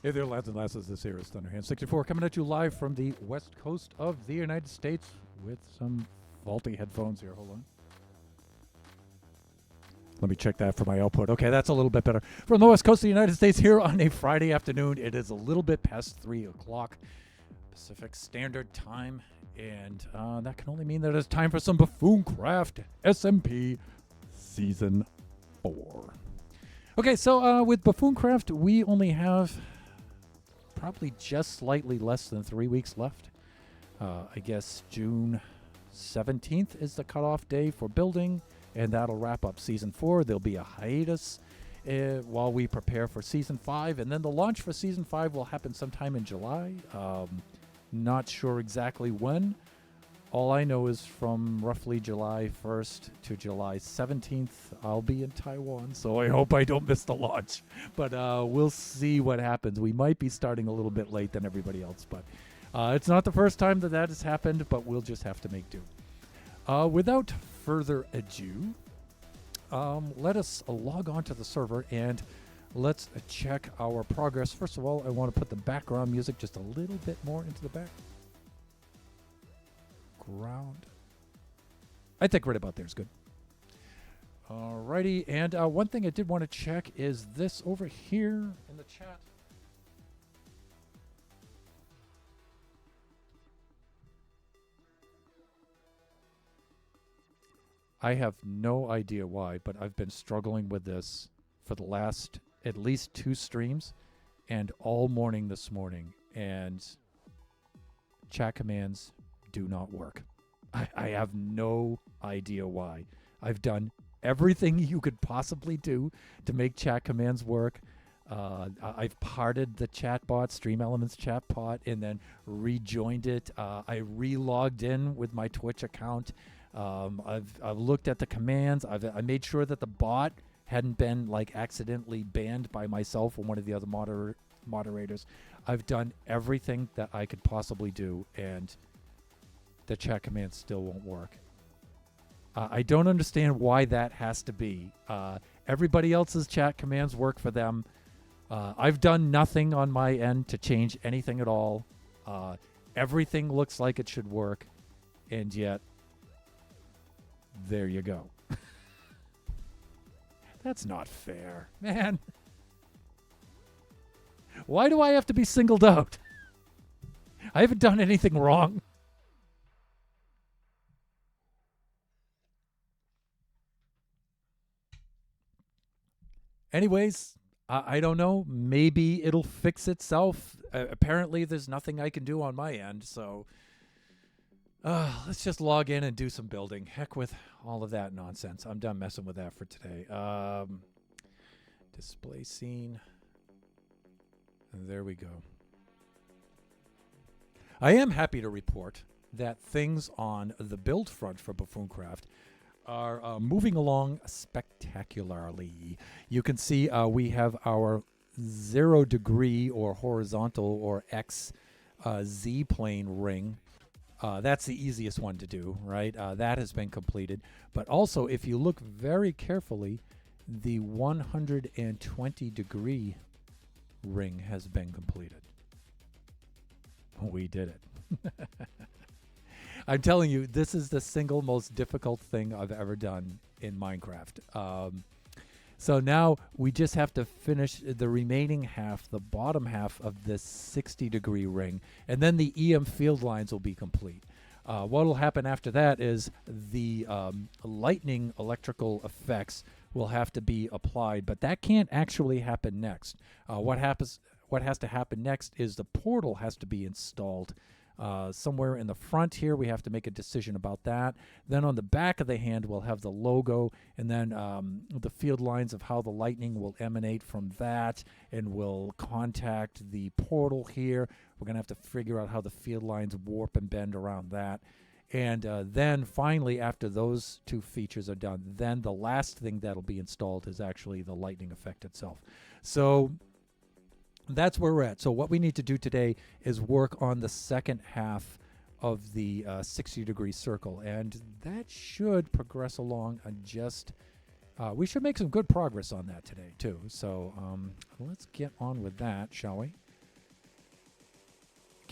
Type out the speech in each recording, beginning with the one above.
Hey there, lads and lasses. This here is Thunderhand64 coming at you live from the west coast of the United States with some faulty headphones here. Hold on. Let me check that for my output. Okay, that's a little bit better. From the west coast of the United States here on a Friday afternoon. It is a little bit past 3 o'clock Pacific Standard Time, and that can only mean that it's time for some Buffooncraft SMP Season 4. Okay, so with Buffooncraft, we only have probably just slightly less than 3 weeks left. I guess June 17th is the cutoff day for building, and that'll wrap up Season 4. There'll be a hiatus while we prepare for Season 5, and then the launch for Season 5 will happen sometime in July. Not sure exactly when. All I know is from roughly July 1st to July 17th, I'll be in Taiwan, so I hope I don't miss the launch. But we'll see what happens. We might be starting a little bit late than everybody else, but it's not the first time that has happened, but we'll just have to make do. Without further ado, let us log on to the server and let's check our progress. First of all, I want to put the background music just a little bit more into the background. I think right about there is good. Alrighty, and one thing I did want to check is this over here in the chat. I have no idea why, but I've been struggling with this for the last at least 2 streams and all morning this morning, and chat commands do not work. I have no idea why. I've done everything you could possibly do to make chat commands work. I've parted the chatbot, Stream Elements chatbot, and then rejoined it. I re-logged in with my Twitch account. I've looked at the commands. I made sure that the bot hadn't been like accidentally banned by myself or one of the other moderators. I've done everything that I could possibly do, and the chat commands still won't work. I don't understand why that has to be. Everybody else's chat commands work for them. I've done nothing on my end to change anything at all. Everything looks like it should work, and yet there you go. That's not fair, man. Why do I have to be singled out? I haven't done anything wrong. Anyways, I don't know. Maybe it'll fix itself. Apparently, there's nothing I can do on my end, so let's just log in and do some building. Heck with all of that nonsense. I'm done messing with that for today. Display scene. And there we go. I am happy to report that things on the build front for Buffooncraft are moving along spectacularly. You can see we have our 0 degree or horizontal or X Z plane ring. That's the easiest one to do, right? That has been completed. But also, if you look very carefully, the 120 degree ring has been completed. We did it. I'm telling you, this is the single most difficult thing I've ever done in Minecraft. So now we just have to finish the remaining half, the bottom half of this 60 degree ring, and then the EM field lines will be complete. What will happen after that is the lightning electrical effects will have to be applied, but that can't actually happen next. What has to happen next is the portal has to be installed. Somewhere in the front here, we have to make a decision about that. Then on the back of the hand, we'll have the logo, and then the field lines of how the lightning will emanate from that, and we'll contact the portal here. We're going to have to figure out how the field lines warp and bend around that. And then finally, after those 2 features are done, then the last thing that'll be installed is actually the lightning effect itself. So that's where we're at. So what we need to do today is work on the second half of the 60 degree circle, and that should progress along just we should make some good progress on that today too. So let's get on with that, shall we?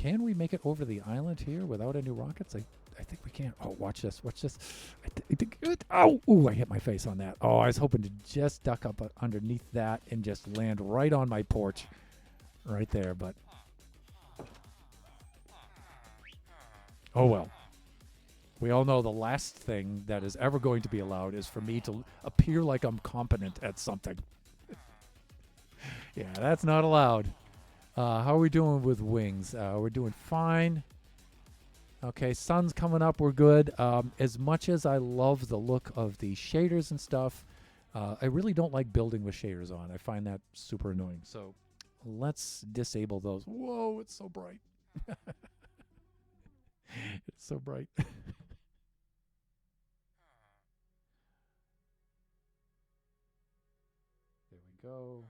Can we make it over the island here without any rockets? I think we can. Oh, watch this. Watch this. I think. Oh, ooh, I hit my face on that. Oh, I was hoping to just duck up underneath that and just land right on my porch. Right there, but. Oh, well. We all know the last thing that is ever going to be allowed is for me to appear like I'm competent at something. Yeah, that's not allowed. How are we doing with wings? We're doing fine. Okay, sun's coming up. We're good. As much as I love the look of the shaders and stuff, I really don't like building with shaders on. I find that super annoying. So let's disable those. Whoa, it's so bright. It's so bright. There we go.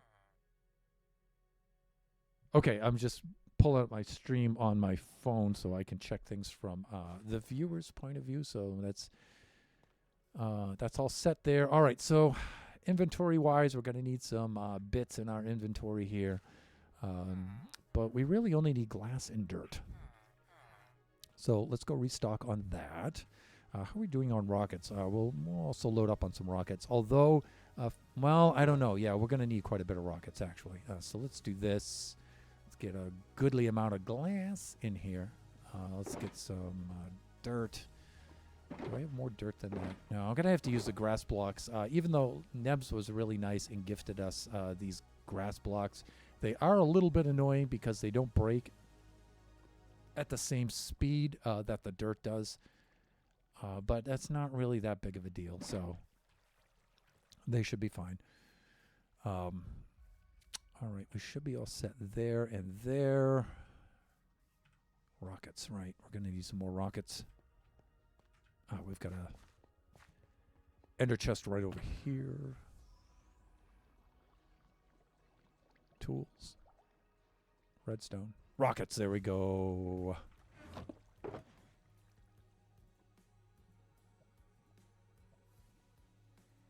Okay, I'm just pulling up my stream on my phone so I can check things from the viewer's point of view. So that's all set there. All right, so inventory-wise, we're going to need some bits in our inventory here. But we really only need glass and dirt. So let's go restock on that. How are we doing on rockets? We'll also load up on some rockets. Although, well, I don't know. Yeah, we're going to need quite a bit of rockets, actually. So let's do this. Let's get a goodly amount of glass in here. Let's get some dirt. Do I have more dirt than that? No, I'm going to have to use the grass blocks. Even though Nebs was really nice and gifted us these grass blocks, they are a little bit annoying because they don't break at the same speed that the dirt does. But that's not really that big of a deal, so they should be fine. All right, we should be all set there and there. Rockets, right. We're going to need some more rockets. We've got a ender chest right over here. Tools. Redstone. Rockets, there we go.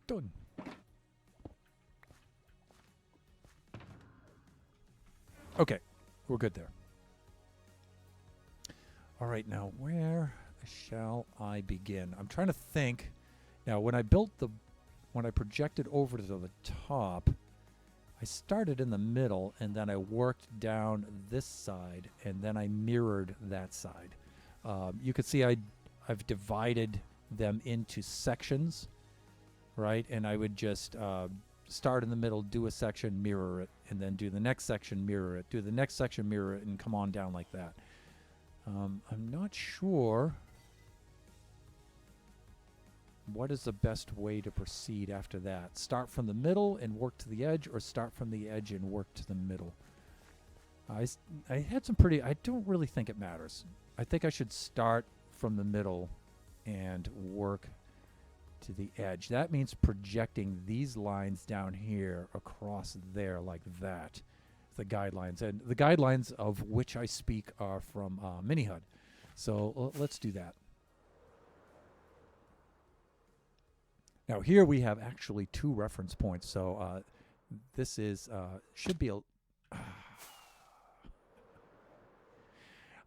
Done. Okay, we're good there. All right, now where shall I begin? I'm trying to think. Now, when I projected over to the top, I started in the middle, and then I worked down this side, and then I mirrored that side. You can see I've divided them into sections, right? And I would just start in the middle, do a section, mirror it, and then do the next section, mirror it, do the next section, mirror it, and come on down like that. I'm not sure what is the best way to proceed after that. Start from the middle and work to the edge, or start from the edge and work to the middle. I had some pretty... I don't really think it matters. I think I should start from the middle and work to the edge. That means projecting these lines down here across there like that. The guidelines. And the guidelines of which I speak are from MiniHUD. So let's do that. Now here we have actually 2 reference points. So this is should be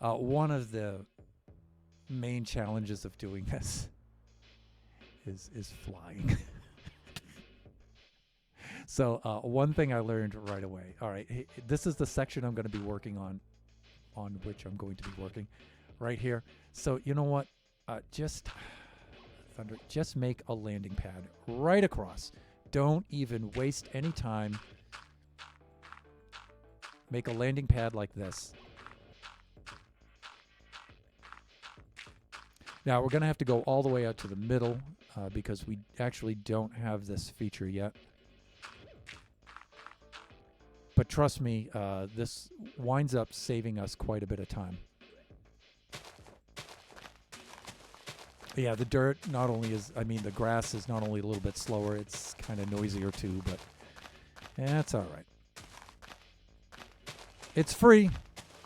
one of the main challenges of doing this is flying. So one thing I learned right away. All right, hey, this is the section I'm going to be working on which I'm going to be working right here. So you know what? Just make a landing pad right across. Don't even waste any time. Make a landing pad like this. Now we're going to have to go all the way out to the middle because we actually don't have this feature yet. But trust me, this winds up saving us quite a bit of time. Yeah, the dirt not only is, the grass is not only a little bit slower, it's kind of noisier too, but that's all right. It's free,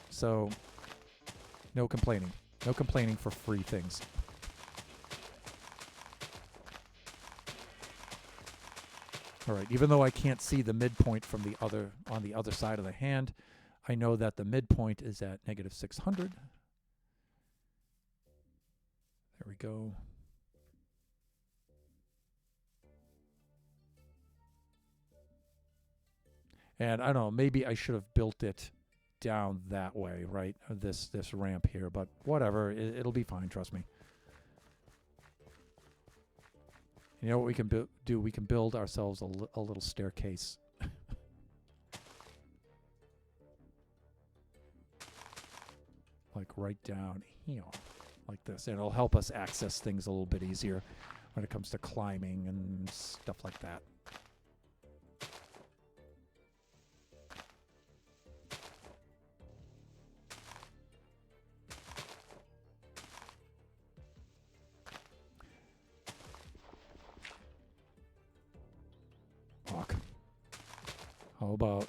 so no complaining. No complaining for free things. All right, even though I can't see the midpoint from on the other side of the hand, I know that the midpoint is at negative 600. There we go. And I don't know, maybe I should have built it down that way, right? This ramp here, but whatever, it'll be fine, trust me. You know what we can do? We can build ourselves a little staircase. Like right down here, like this. And it'll help us access things a little bit easier when it comes to climbing and stuff like that. Fuck. How about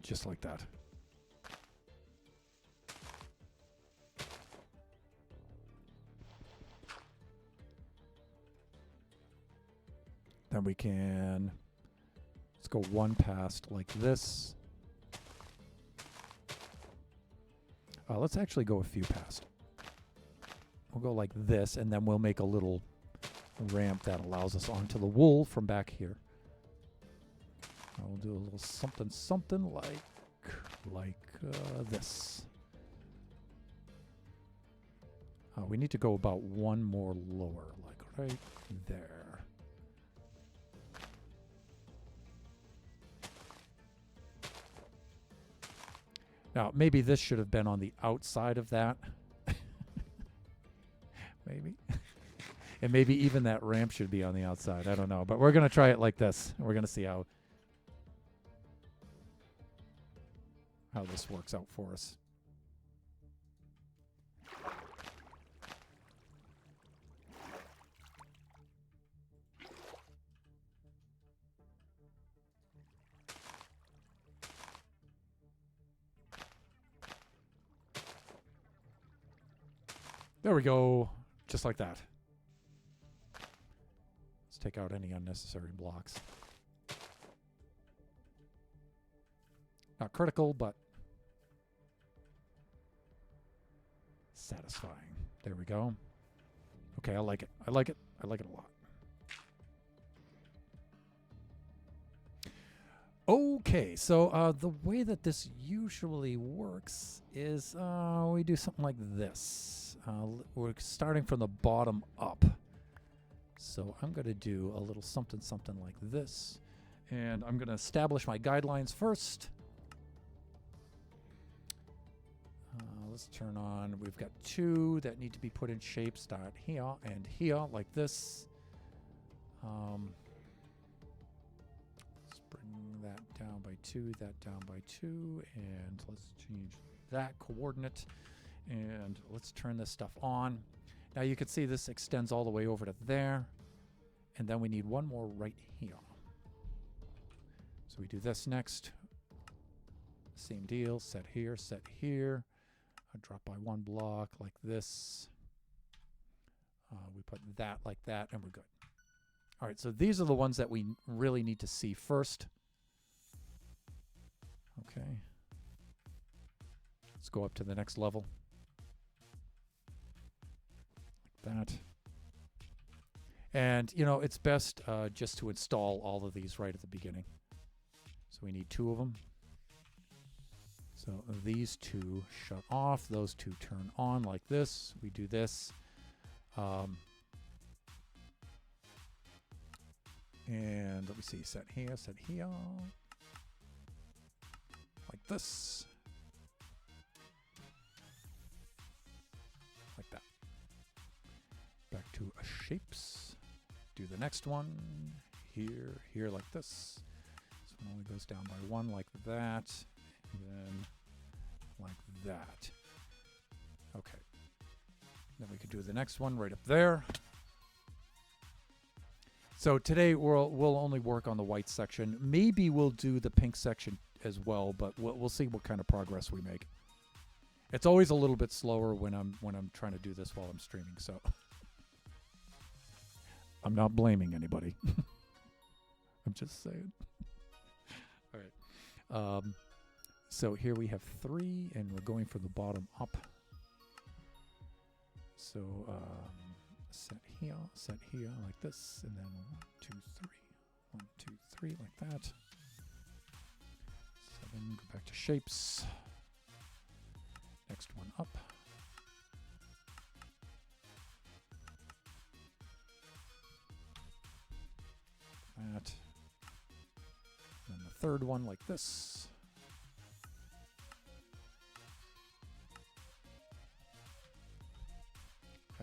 just like that? Then we can, let's go one past like this. Let's actually go a few past. We'll go like this, and then we'll make a little ramp that allows us onto the wool from back here. We'll do a little something like this. We need to go about one more lower, like right there. Now, maybe this should have been on the outside of that. Maybe. And maybe even that ramp should be on the outside. I don't know. But we're going to try it like this. We're going to see how this works out for us. There we go. Just like that. Let's take out any unnecessary blocks. Not critical, but satisfying. There we go. Okay, I like it. I like it. I like it a lot. Okay, so the way that this usually works is we do something like this. We're starting from the bottom up. So I'm going to do a little something like this. And I'm going to establish my guidelines first. Let's turn on, we've got two that need to be put in shape. Start here and here, like this. Let's bring that down by 2, that down by 2, and let's change that coordinate. And let's turn this stuff on. Now you can see this extends all the way over to there. And then we need one more right here. So we do this next. Same deal, set here, set here. I drop by one block like this. We put that like that, and we're good. All right, so these are the ones that we really need to see first. Okay. Let's go up to the next level. Like that. And, you know, it's best just to install all of these right at the beginning. So we need 2 of them. So these 2 shut off. Those 2 turn on like this. We do this. And let me see. Set here, set here. Like this. Like that. Back to shapes. Do the next one. Here, here like this. This one only goes down by 1 like that. Then like that. Okay. Then we could do the next one right up there. So today we'll only work on the white section. Maybe we'll do the pink section as well, but we'll see what kind of progress we make. It's always a little bit slower when I'm trying to do this while I'm streaming, so I'm not blaming anybody. I'm just saying. All right. So here we have 3, and we're going from the bottom up. So set here like this, and then 1, 2, 3. 1, 2, 3 like that. 7, go back to shapes. Next one up. That. And then the third one like this.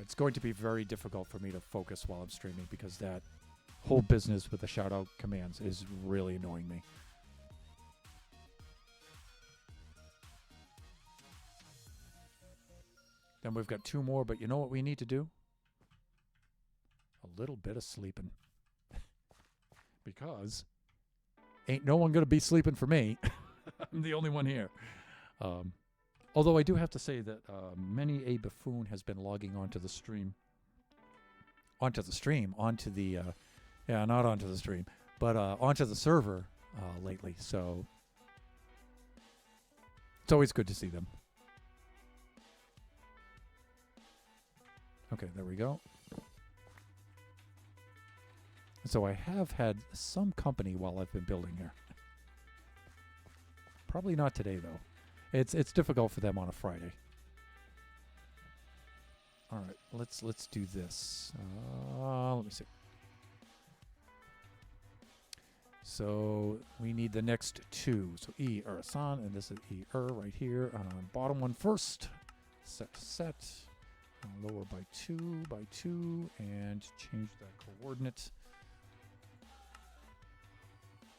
It's going to be very difficult for me to focus while I'm streaming because that whole business with the shout out commands is really annoying me. Then we've got 2 more, but you know what we need to do? A little bit of sleeping. Because ain't no one going to be sleeping for me. I'm the only one here. Although I do have to say that many a buffoon has been logging onto the stream. Onto the yeah, not onto the stream, but onto the server lately. So it's always good to see them. Okay, there we go. So I have had some company while I've been building here. Probably not today, though. It's difficult for them on a Friday. All right, let's do this. Let me see. So we need the next 2. So E-er-san, and this is E-er right here. Bottom one first. Set. Lower by 2 by 2, and change that coordinate.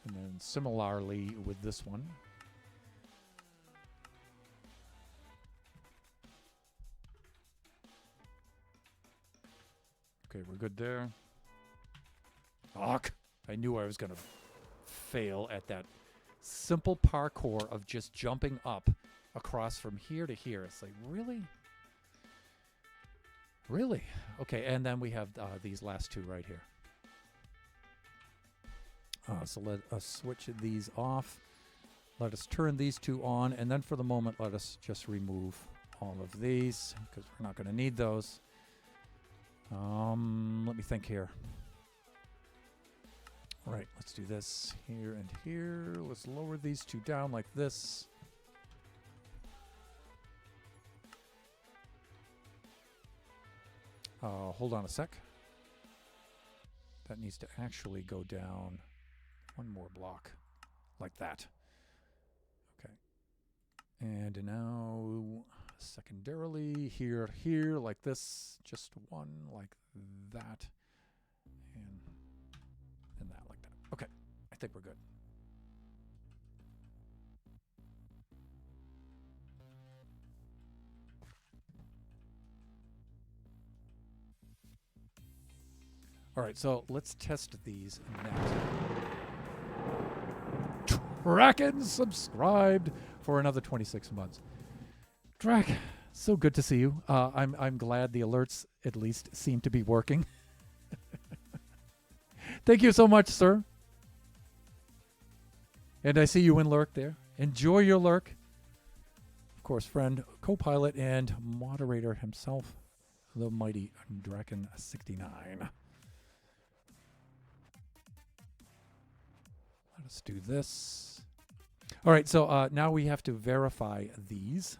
And then similarly with this one. Okay, we're good there. Fuck! I knew I was going to fail at that simple parkour of just jumping up across from here to here. It's like, really? Really? Okay, and then we have these last 2 right here. So let us switch these off. Let us turn these 2 on, and then for the moment, let us just remove all of these because we're not going to need those. Let me think here. All right, let's do this here and here. Let's lower these 2 down like this. Hold on a sec. That needs to actually go down 1 more block like that. Okay. And now secondarily here like this, just 1 like that, and that like that. Okay, I think we're good. All right, so let's test these next. Draken subscribed for another 26 months. Drak, so good to see you. I'm glad the alerts at least seem to be working. Thank you so much, sir. And I see you in lurk there. Enjoy your lurk. Of course, friend, co-pilot, and moderator himself, the mighty Draken 69. Let's do this. All right, so now we have to verify these.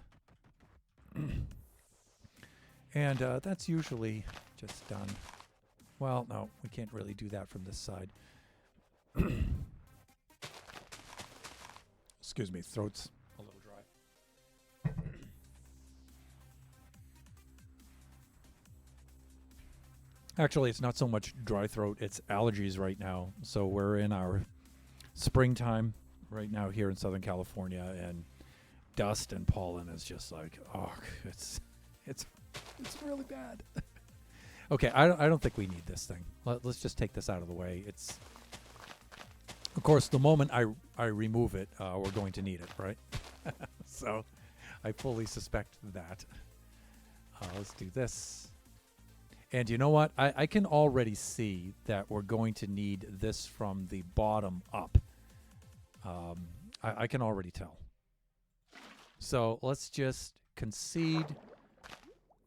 And that's usually just done. Well, no, we can't really do that from this side. Excuse me, throat's a little dry. Actually, it's not so much dry throat, it's allergies right now. So we're in our springtime right now here in Southern California, and dust and pollen is just like, oh, it's really bad. Okay, I don't think we need this thing. Let's just take this out of the way. It's, of course, the moment I remove it, we're going to need it, right? So I fully suspect that. Let's do this. And you know what? I can already see that we're going to need this from the bottom up. I can already tell. So let's just concede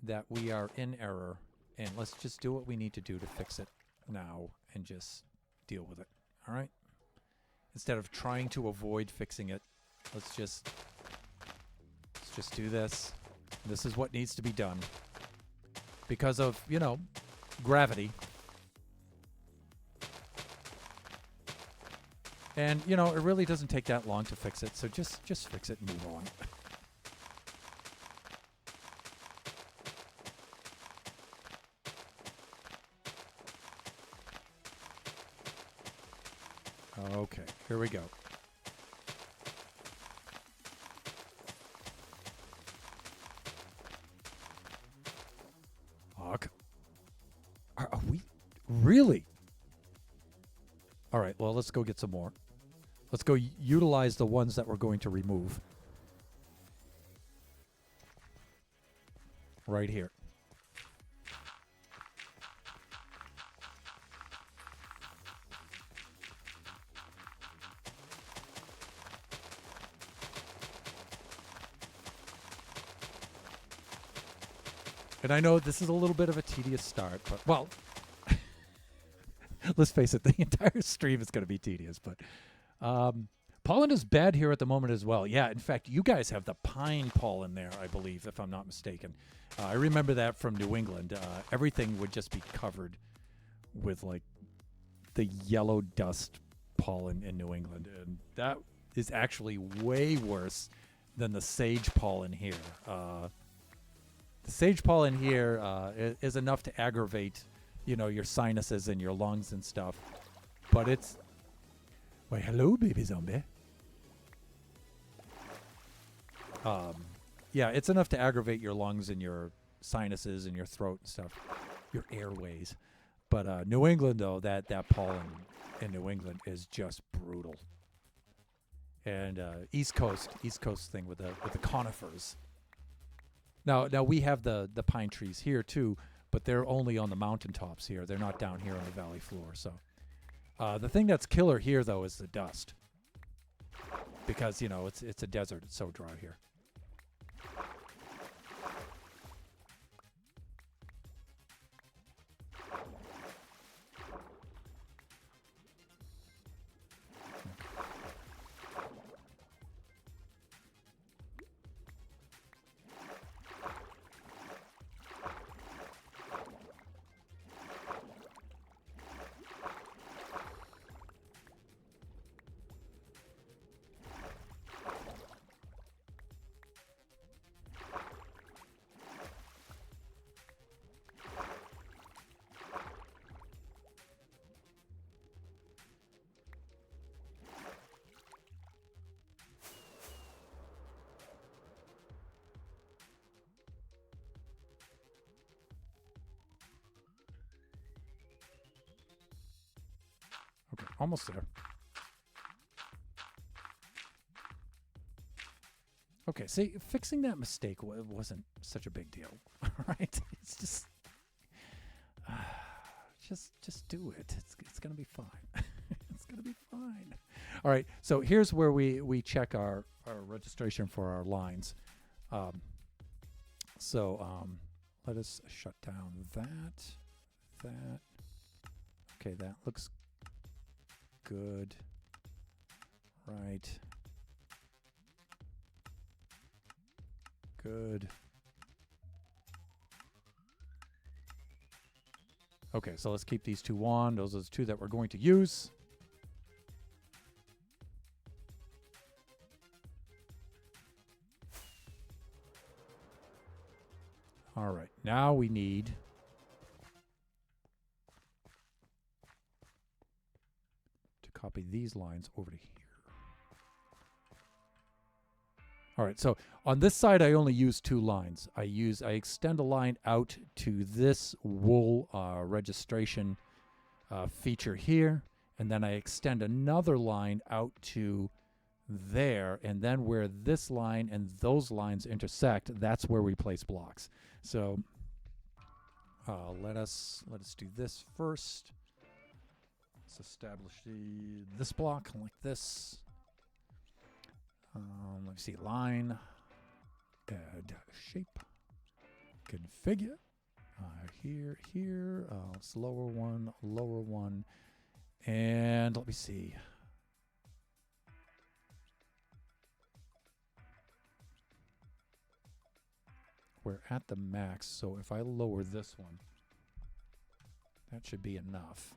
that we are in error, and let's just do what we need to do to fix it now and just deal with it. All right? Instead of trying to avoid fixing it, let's just do this. This is what needs to be done. Because of, you know, gravity. And, you know, it really doesn't take that long to fix it, so just fix it and move on. Okay, here we go. Are we really? All right, well, let's go get some more. Let's go utilize the ones that we're going to remove. Right here. And I know this is a little bit of a tedious start, but, well, let's face it, the entire stream is going to be tedious. But pollen is bad here at the moment as well. Yeah, in fact, you guys have the pine pollen there, I believe, if I'm not mistaken. I remember that from New England. Everything would just be covered with, like, the yellow dust pollen in New England. And that is actually way worse than the sage pollen here. The sage pollen here is enough to aggravate, you know, your sinuses and your lungs and stuff. But it's... Why, hello, baby zombie. Yeah, it's enough to aggravate your lungs and your sinuses and your throat and stuff. Your airways. But New England, though, that pollen in New England is just brutal. And East Coast thing with the conifers. Now we have the pine trees here too, but they're only on the mountaintops here. They're not down here on the valley floor. So the thing that's killer here though is the dust, because you know it's a desert. It's so dry here. Okay, almost there. Okay, see, fixing that mistake wasn't such a big deal. All right, it's just do it. It's gonna be fine. It's gonna be fine. All right, so here's where we check our registration for our lines. Let us shut down that. Okay, that looks good. Right. Good. Okay, so let's keep these two on. Those are the two that we're going to use. All right, now we need to copy these lines over to here. All right, so on this side, I only use two lines. I extend a line out to this wool registration feature here, and then I extend another line out to there, and then where this line and those lines intersect, that's where we place blocks. So let us do this first. Let's establish this block like this. Let me see, line. Add shape. Configure. Here. It's lower one. And let me see. We're at the max, so if I lower this one, that should be enough.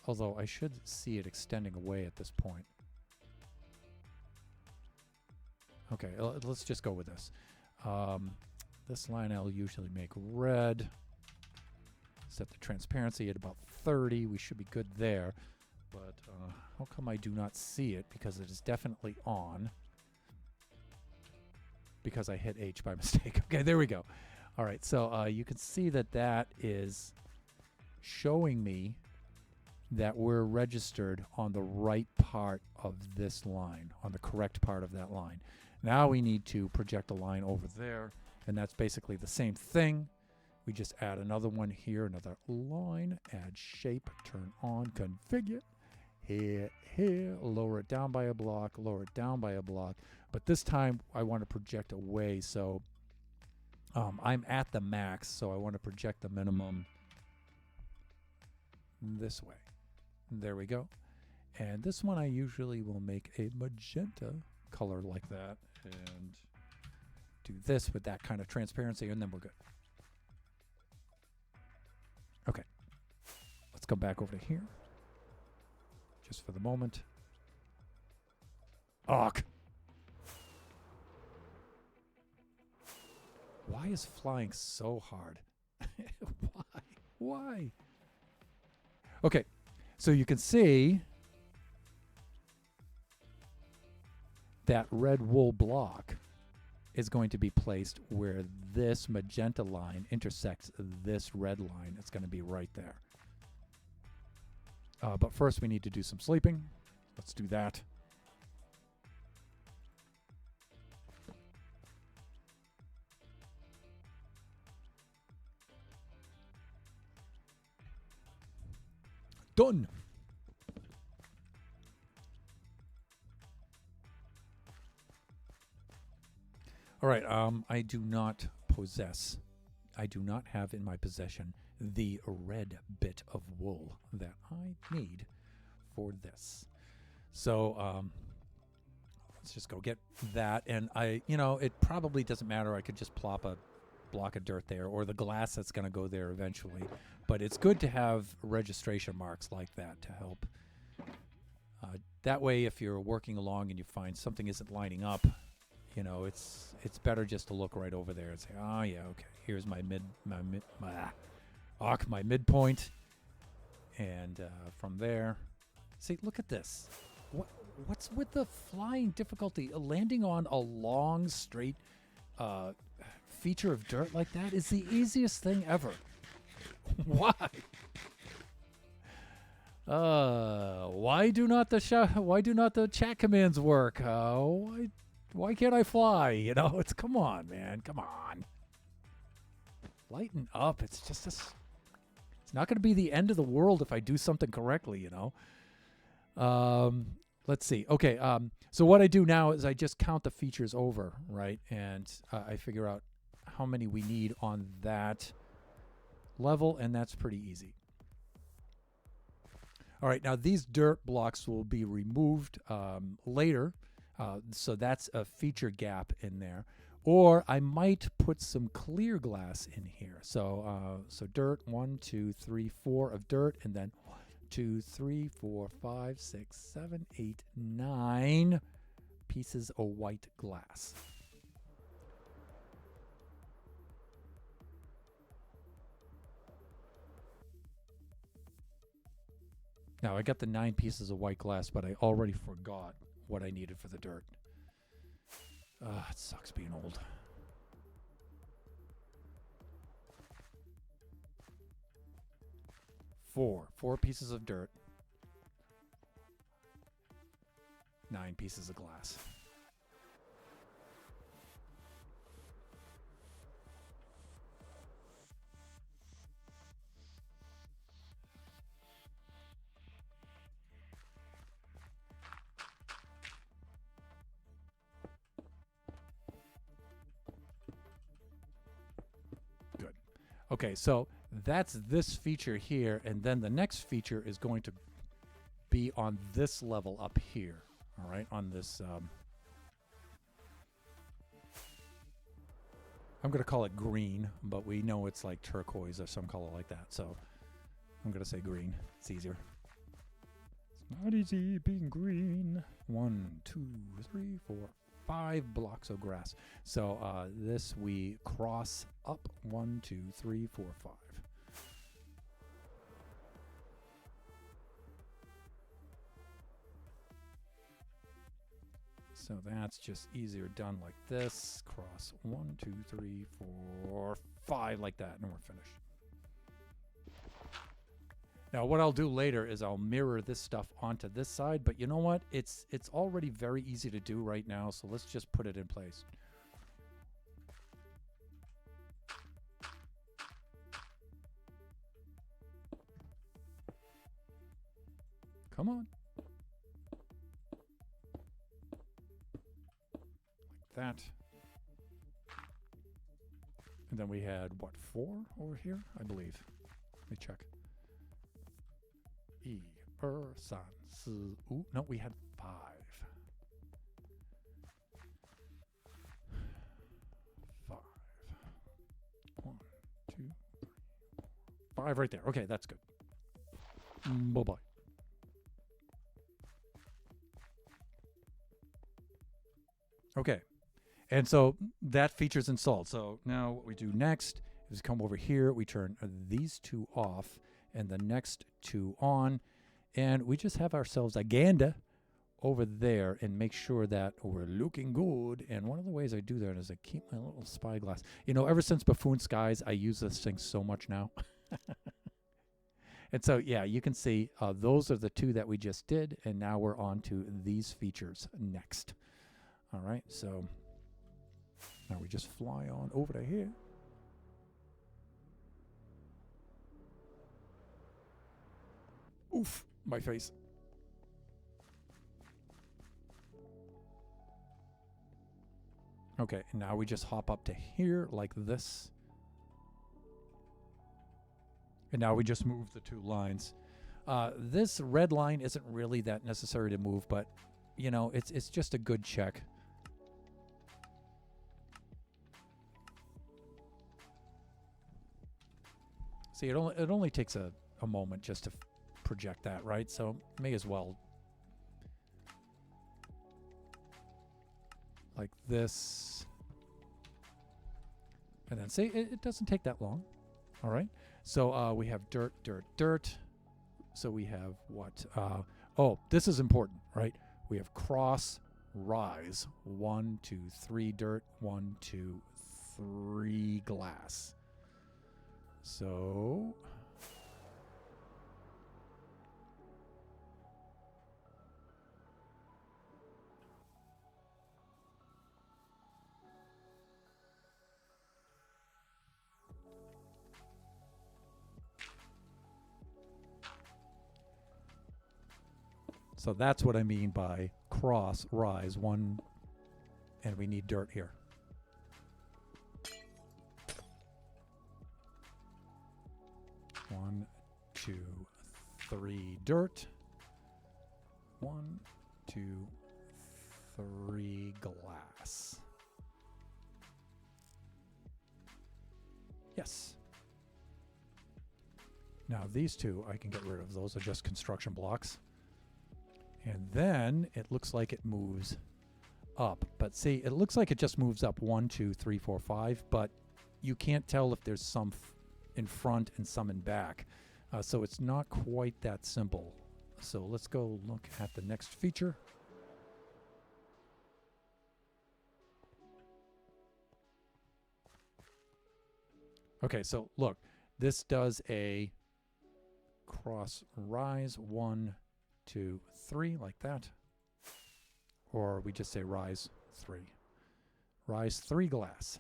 Although I should see it extending away at this point. Okay, let's just go with this. This line I'll usually make red. Set the transparency at about 30. We should be good there. But how come I do not see it? Because it is definitely on. Because I hit H by mistake. Okay, there we go. All right, so you can see that that is showing me that we're registered on the right part of this line, on the correct part of that line. Now we need to project a line over there, and that's basically the same thing. We just add another one here, another line, add shape, turn on, configure. Here, lower it down by a block, lower it down by a block. But this time I want to project away, so I'm at the max, so I want to project the minimum this way. There we go. And this one I usually will make a magenta color like that and do this with that kind of transparency, and then we're good. Okay. Let's come back over to here. Just for the moment. Awk. Why is flying so hard? Why? Okay. So you can see that red wool block is going to be placed where this magenta line intersects this red line. It's going to be right there. But first we need to do some sleeping. Let's do that. Done. All right, I do not have in my possession the red bit of wool that I need for this. So let's just go get that. And it probably doesn't matter. I could just plop a block of dirt there, or the glass that's going to go there eventually. But it's good to have registration marks like that to help. That way, if you're working along and you find something isn't lining up, it's better just to look right over there and say, oh yeah, okay, here's my midpoint, and from there, see, look at this. What's with the flying difficulty? Landing on a long, straight feature of dirt like that is the easiest thing ever. Why? Why do not the chat commands work? Why can't I fly? It's come on, man, come on. Lighten up. It's just it's not going to be the end of the world if I do something correctly, Let's see. Okay. So what I do now is I just count the features over, right? And I figure out how many we need on that level, and that's pretty easy. All right. Now these dirt blocks will be removed later. So that's a feature gap in there. Or I might put some clear glass in here. So dirt, 1, 2, 3, 4 of dirt, and then 1, 2, 3, 4, 5, 6, 7, 8, 9 pieces of white glass. Now I got the 9 pieces of white glass, but I already forgot what I needed for the dirt. It sucks being old. Four pieces of dirt. 9 pieces of glass. Okay, so that's this feature here, and then the next feature is going to be on this level up here. All right, on this. I'm going to call it green, but we know it's like turquoise or some color like that. So I'm going to say green. It's easier. It's not easy being green. 1, 2, 3, 4, 5 blocks of grass. So this we cross up 1, 2, 3, 4, 5. So that's just easier done like this. Cross 1, 2, 3, 4, 5 like that, and we're finished. Now what I'll do later is I'll mirror this stuff onto this side, but you know what? It's already very easy to do right now, so let's just put it in place. Come on. That. And then we had, what, 4 over here, I believe. Let me check. E, san, si. Ooh, no, we had 5. 5. 1, 2, 3, 4, 5 right there. Okay, that's good. Bye-bye. Okay. And so that feature's installed. So now what we do next is come over here. We turn these 2 off and the next 2 on. And we just have ourselves a gander over there and make sure that we're looking good. And one of the ways I do that is I keep my little spyglass. You know, ever since Buffoon Skies, I use this thing so much now. And so, yeah, you can see those are the 2 that we just did. And now we're on to these features next. All right, so now we just fly on over to here. Oof, my face. Okay, and now we just hop up to here like this. And now we just move the 2 lines. This red line isn't really that necessary to move, but, you know, it's just a good check. See, it only takes a moment just to project that, right? So may as well. Like this. And then see, it doesn't take that long. All right. So we have dirt, dirt, dirt. So we have what? Oh, this is important, right? We have cross, rise. 1, 2, 3 dirt. 1, 2, 3 glass. So that's what I mean by cross, rise, 1, and we need dirt here. One, 2, 3 dirt. 1, 2, 3 glass. Yes. Now these 2 I can get rid of. Those are just construction blocks. And then it looks like it moves up. But see, it looks like it just moves up 1, 2, 3, 4, 5. But you can't tell if there's some in front and some in back. So it's not quite that simple. So let's go look at the next feature. Okay, so look, this does a cross rise 1, 2, 3 like that. Or we just say rise 3. Rise 3 glass.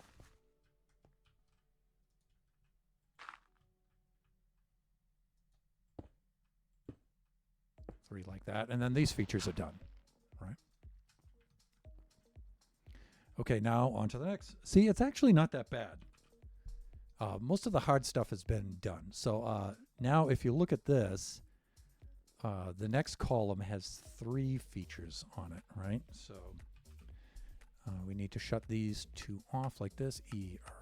3 like that. And then these features are done, right? Okay, now on to the next. See, it's actually not that bad. Most of the hard stuff has been done. So now if you look at this, the next column has 3 features on it, right? So we need to shut these 2 off like this.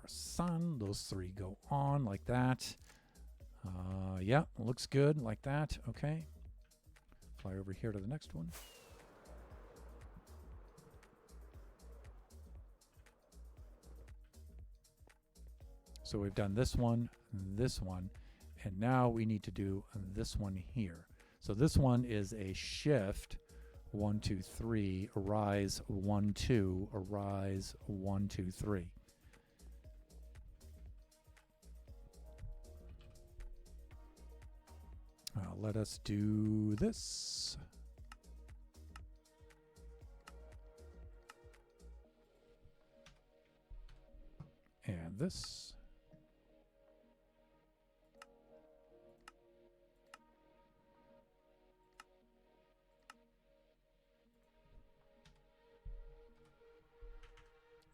Sun, those 3 go on like that. Yeah, looks good like that. Okay. Fly over here to the next one. So we've done this one, and now we need to do this one here. So this one is a shift 1, 2, 3, rise 1, 2, rise 1, 2, 3. Let us do this. And this.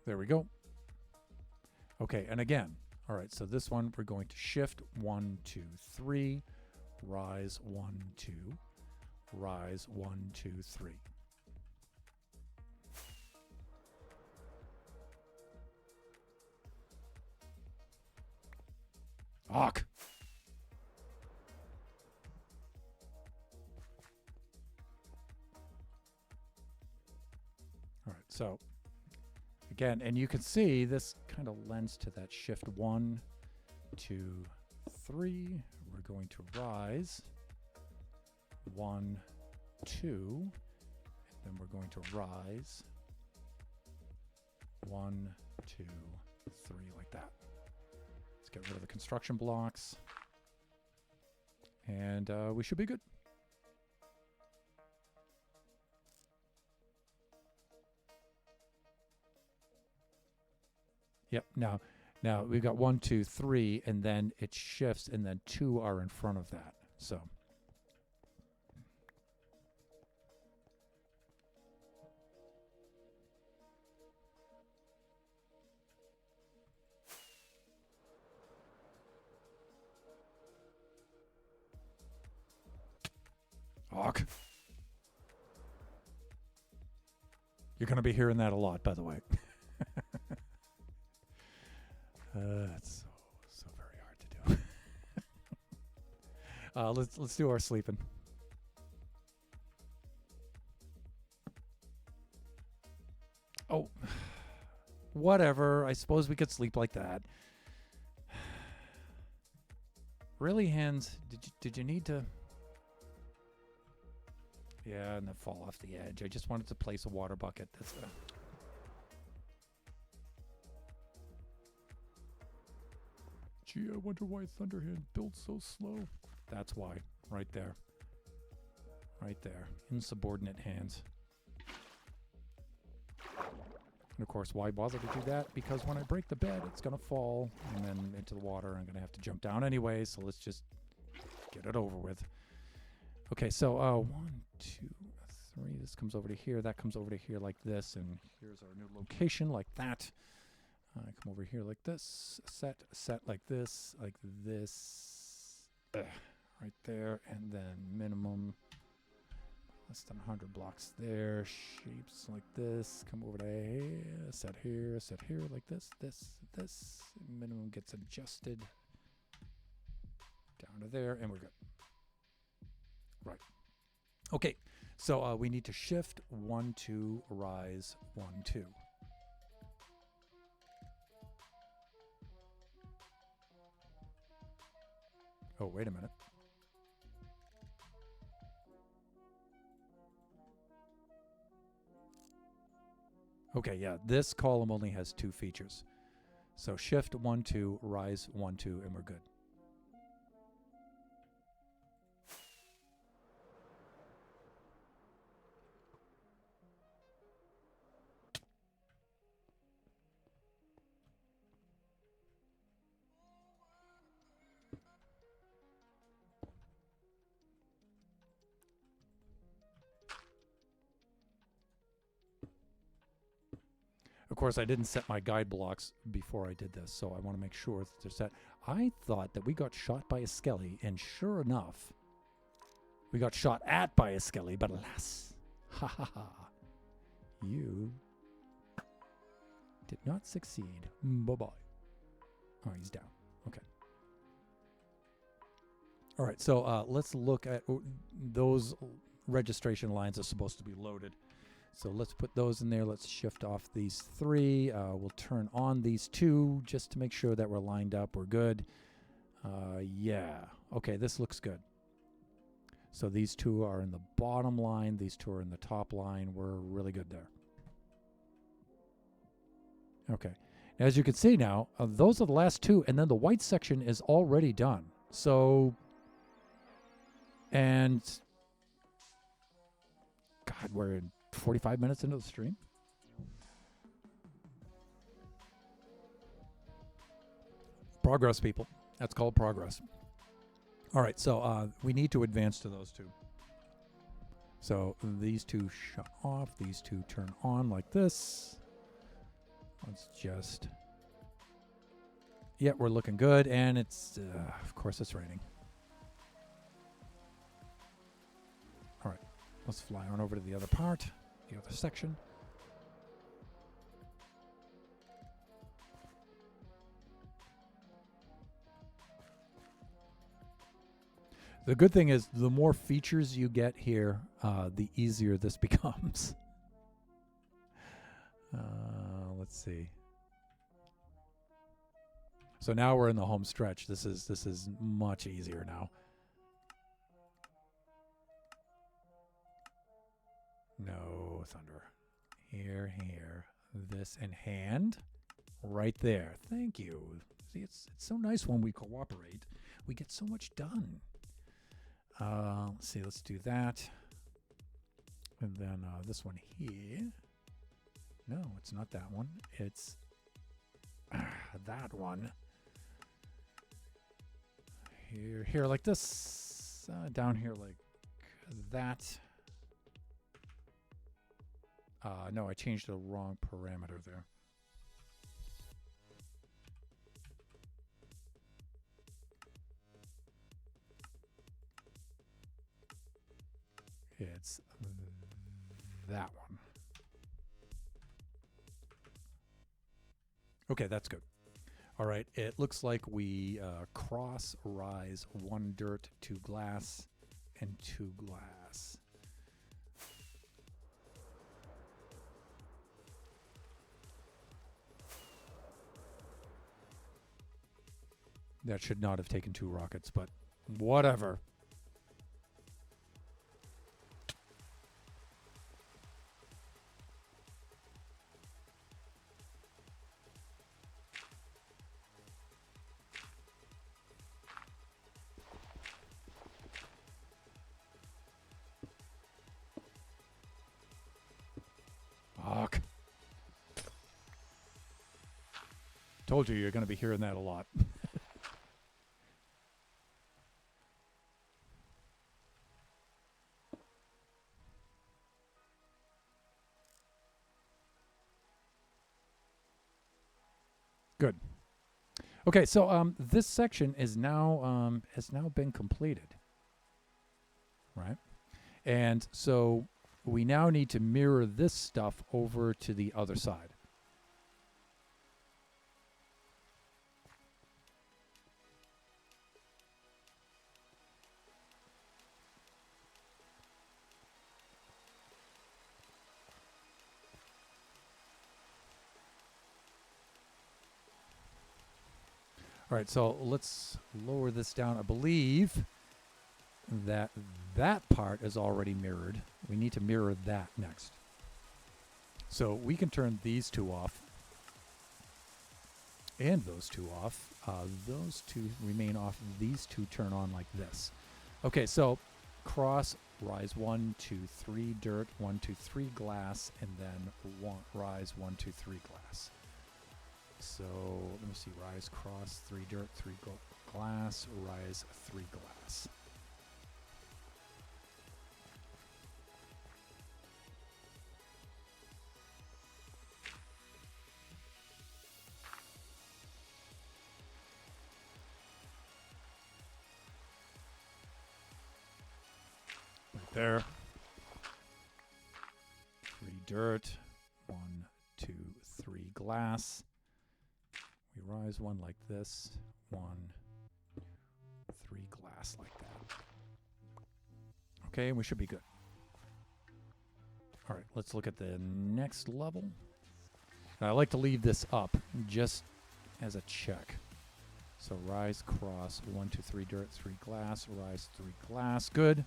There we go. Okay, and again, all right, so this one we're going to shift 1, 2, 3, rise 1, 2, rise 1, 2, 3. Awk. All right, so again, and you can see this kind of lends to that shift 1, 2, 3. We're going to rise 1, 2, and then we're going to rise 1, 2, 3 like that. Let's get rid of the construction blocks, and we should be good. Yep. Now we've got 1, 2, 3, and then it shifts, and then 2 are in front of that. So Awk. You're going to be hearing that a lot, by the way. It's so very hard to do. Let's do our sleeping. Oh, whatever. I suppose we could sleep like that. Really, hands? Did you need to? Yeah, and then fall off the edge. I just wanted to place a water bucket. That's Gee, I wonder why Thunderhand built so slow. That's why. Right there. Right there. Insubordinate hands. And of course, why bother to do that? Because when I break the bed, it's going to fall and then into the water. I'm going to have to jump down anyway, so let's just get it over with. Okay, so 1, 2, 3. This comes over to here. That comes over to here like this. And here's our new location like that. I come over here like this, set like this, right there, and then minimum less than 100 blocks there. Shapes like this, come over to here, set here like this, this. Minimum gets adjusted down to there, and we're good. Right. Okay, so we need to shift 1, 2, rise 1, 2. Oh, wait a minute. Okay, yeah, this column only has 2 features. So shift 1, 2, rise 1, 2, and we're good. Of course, I didn't set my guide blocks before I did this, so I want to make sure that they're set. I thought that we got shot by a skelly, and sure enough, we got shot at by a skelly, but alas, ha ha ha, you did not succeed. Bye-bye. Oh, he's down. Okay. All right, so let's look at those registration lines are supposed to be loaded. So let's put those in there. Let's shift off these 3. We'll turn on these 2 just to make sure that we're lined up. We're good. Yeah. Okay, this looks good. So these 2 are in the bottom line. These 2 are in the top line. We're really good there. Okay. As you can see now, those are the last 2, and then the white section is already done. So, and God, we're in 45 minutes into the stream. Progress, people. That's called progress. All right, so we need to advance to those 2. So these 2 shut off. These 2 turn on like this. Let's just... Yeah, we're looking good, and it's... of course, it's raining. All right, let's fly on over to the other part, the other section. The good thing is, the more features you get here, the easier this becomes. Let's see. So now we're in the home stretch. This is much easier now. No thunder. Here, this in hand, right there. Thank you. See, it's so nice when we cooperate. We get so much done. Let's see. Let's do that, and then this one here. No, it's not that one. It's that one. Here like this. Down here like that. No, I changed the wrong parameter there. It's that one. Okay, that's good. All right, it looks like we cross rise 1 dirt, 2 glass, and 2 glass. That should not have taken 2 rockets, but whatever. Fuck. Told you you're going to be hearing that a lot. Good. Okay, so this section is now has now been completed, right? And so we now need to mirror this stuff over to the other side. All right, so let's lower this down. I believe that that part is already mirrored. We need to mirror that next. So we can turn these 2 off and those 2 off. Those 2 remain off. These 2 turn on like this. Okay, so cross, rise 1, 2, 3 dirt, 1, 2, 3 glass, and then rise 1, 2, 3 glass. So let me see, rise, cross, 3 dirt, 3 glass, rise, 3 glass. there. 3 dirt. 1, 2, 3 glass. We rise 1 like this. 1, 3 glass like that. Okay, we should be good. All right, let's look at the next level. I like to leave this up just as a check. So rise, cross, 1, 2, 3 dirt, 3 glass, rise, 3 glass. Good.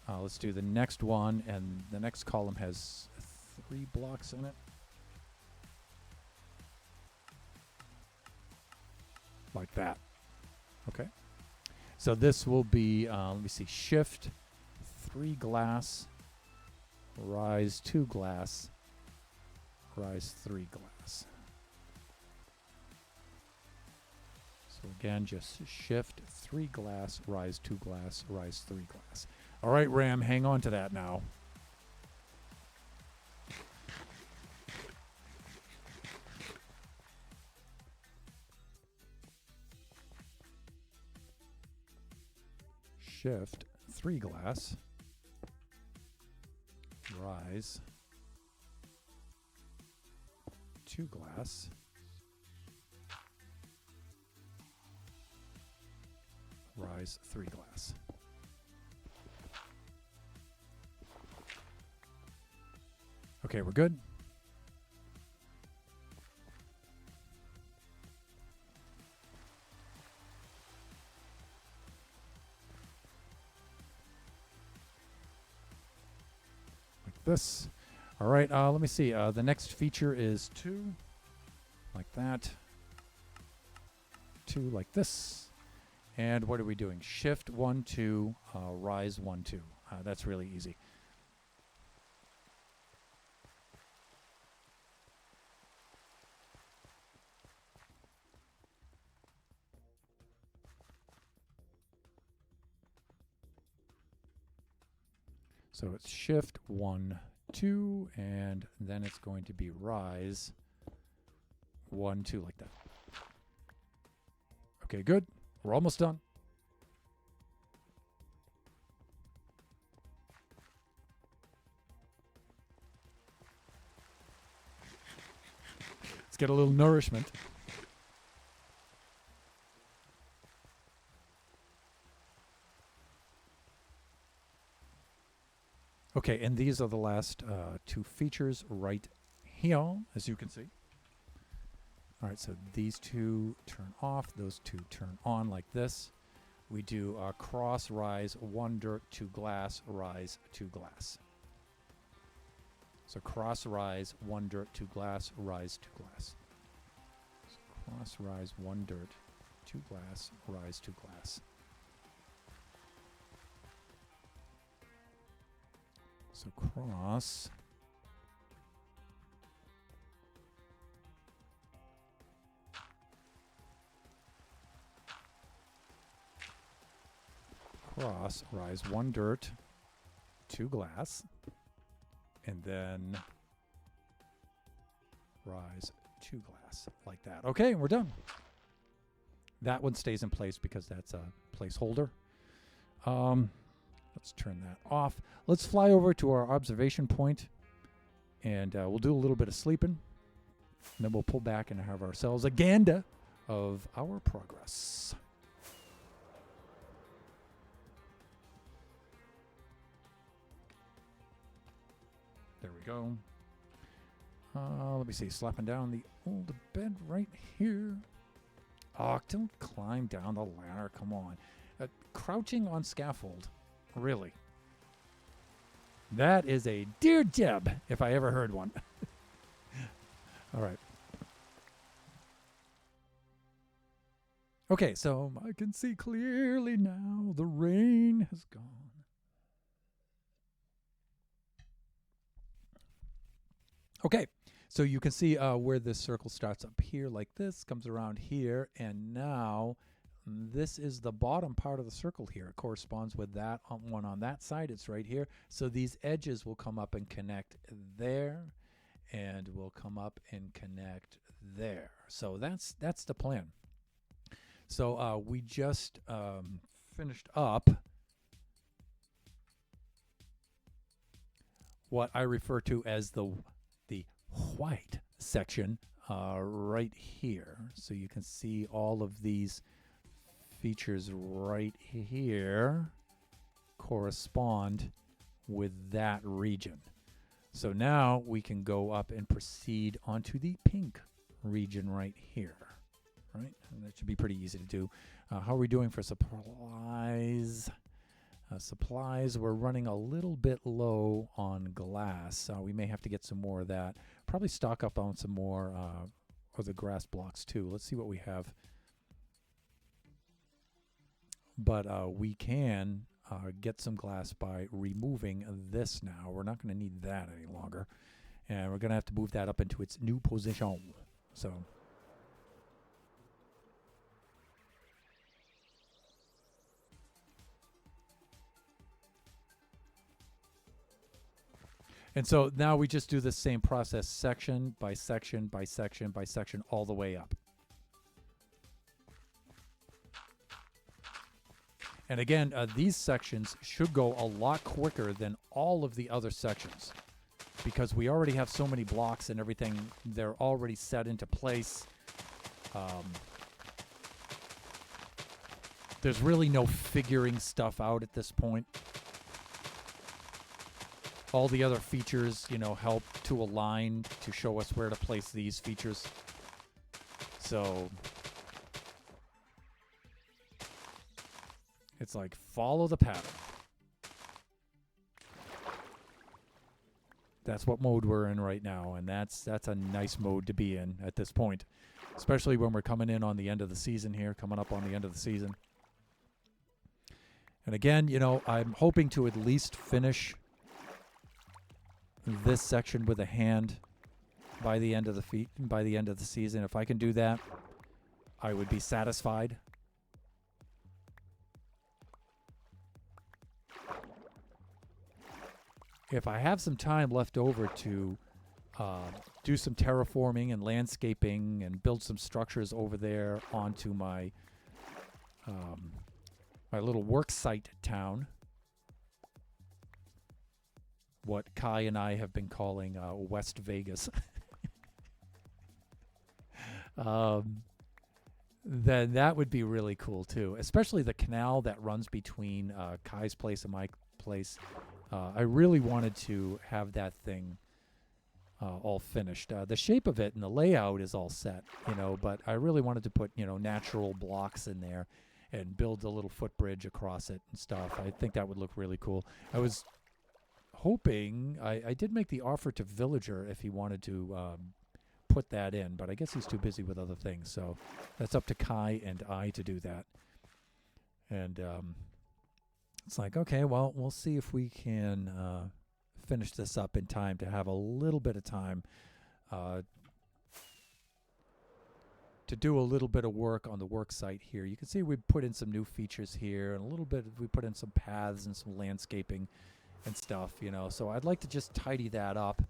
Let's do the next one, and the next column has 3 blocks in it. Like that. Okay. So this will be, let me see, shift, 3 glass, rise, 2 glass, rise, 3 glass. So again, just shift, 3 glass, rise, 2 glass, rise, 3 glass. All right, Ram, hang on to that now. Shift, 3 glass, rise, 2 glass, rise, 3 glass. Okay, we're good. Like this. All right, let me see. The next feature is 2, like that. 2 like this. And what are we doing? Shift 1, 2, rise 1, 2. That's really easy. So it's shift 1, 2, and then it's going to be rise 1, 2 like that. Okay, good. We're almost done. Let's get a little nourishment. Okay, and these are the last 2 features right here, as you can see. All right, so these 2 turn off, those 2 turn on like this. We do cross, rise, 1 dirt, 2 glass, rise, 2 glass. So cross, rise, 1 dirt, 2 glass, rise, 2 glass. So cross, rise, 1 dirt, 2 glass, rise, 2 glass. So cross, cross, rise 1 dirt, 2 glass, and then rise 2 glass, like that. Okay, we're done. That one stays in place because that's a placeholder. Let's turn that off. Let's fly over to our observation point, and we'll do a little bit of sleeping. And then we'll pull back and have ourselves a gander of our progress. There we go. Let me see. Slapping down the old bed right here. Oh, don't climb down the ladder. Come on. Crouching on scaffold. Really. That is a dear Deb, if I ever heard one. All right. Okay, so I can see clearly now. The rain has gone. Okay, so you can see where this circle starts up here like this, comes around here, and now this is the bottom part of the circle here. It corresponds with that one on that side. It's right here. So these edges will come up and connect there, and will come up and connect there. So that's the plan. So we just finished up what I refer to as the white section right here. So you can see all of these features right here correspond with that region. So now we can go up and proceed onto the pink region right here. Right? And that should be pretty easy to do. How are we doing for supplies? Supplies, we're running a little bit low on glass. We may have to get some more of that. Probably stock up on some more of the grass blocks too. Let's see what we have. But we can get some glass by removing this now. We're not going to need that any longer. And we're going to have to move that up into its new position. So... And so now we just do the same process section by section by section by section all the way up. And again, these sections should go a lot quicker than all of the other sections because we already have so many blocks and everything. They're already set into place. There's really no figuring stuff out at this point. All the other features, you know, help to align to show us where to place these features. So it's like follow the pattern. That's what mode we're in right now, and that's a nice mode to be in at this point, especially when we're coming in on the end of the season here, coming up on the end of the season. And again, you know, I'm hoping to at least finish this section with a hand by the end of the season. If I can do that, I would be satisfied. If I have some time left over to do some terraforming and landscaping and build some structures over there onto my my little work site town, what Kai and I have been calling West Vegas, then that would be really cool too. Especially the canal that runs between Kai's place and my place. I really wanted to have that thing all finished. The shape of it and the layout is all set, you know, but I really wanted to put, you know, natural blocks in there and build a little footbridge across it and stuff. I think that would look really cool. I was hoping, I did make the offer to Villager if he wanted to put that in, but I guess he's too busy with other things, so that's up to Kai and I to do that. And it's like, okay, well, we'll see if we can finish this up in time to have a little bit of time to do a little bit of work on the work site here. You can see we put in some new features here, and a little bit, we put in some paths and some landscaping and stuff, you know. So I'd like to just tidy that up.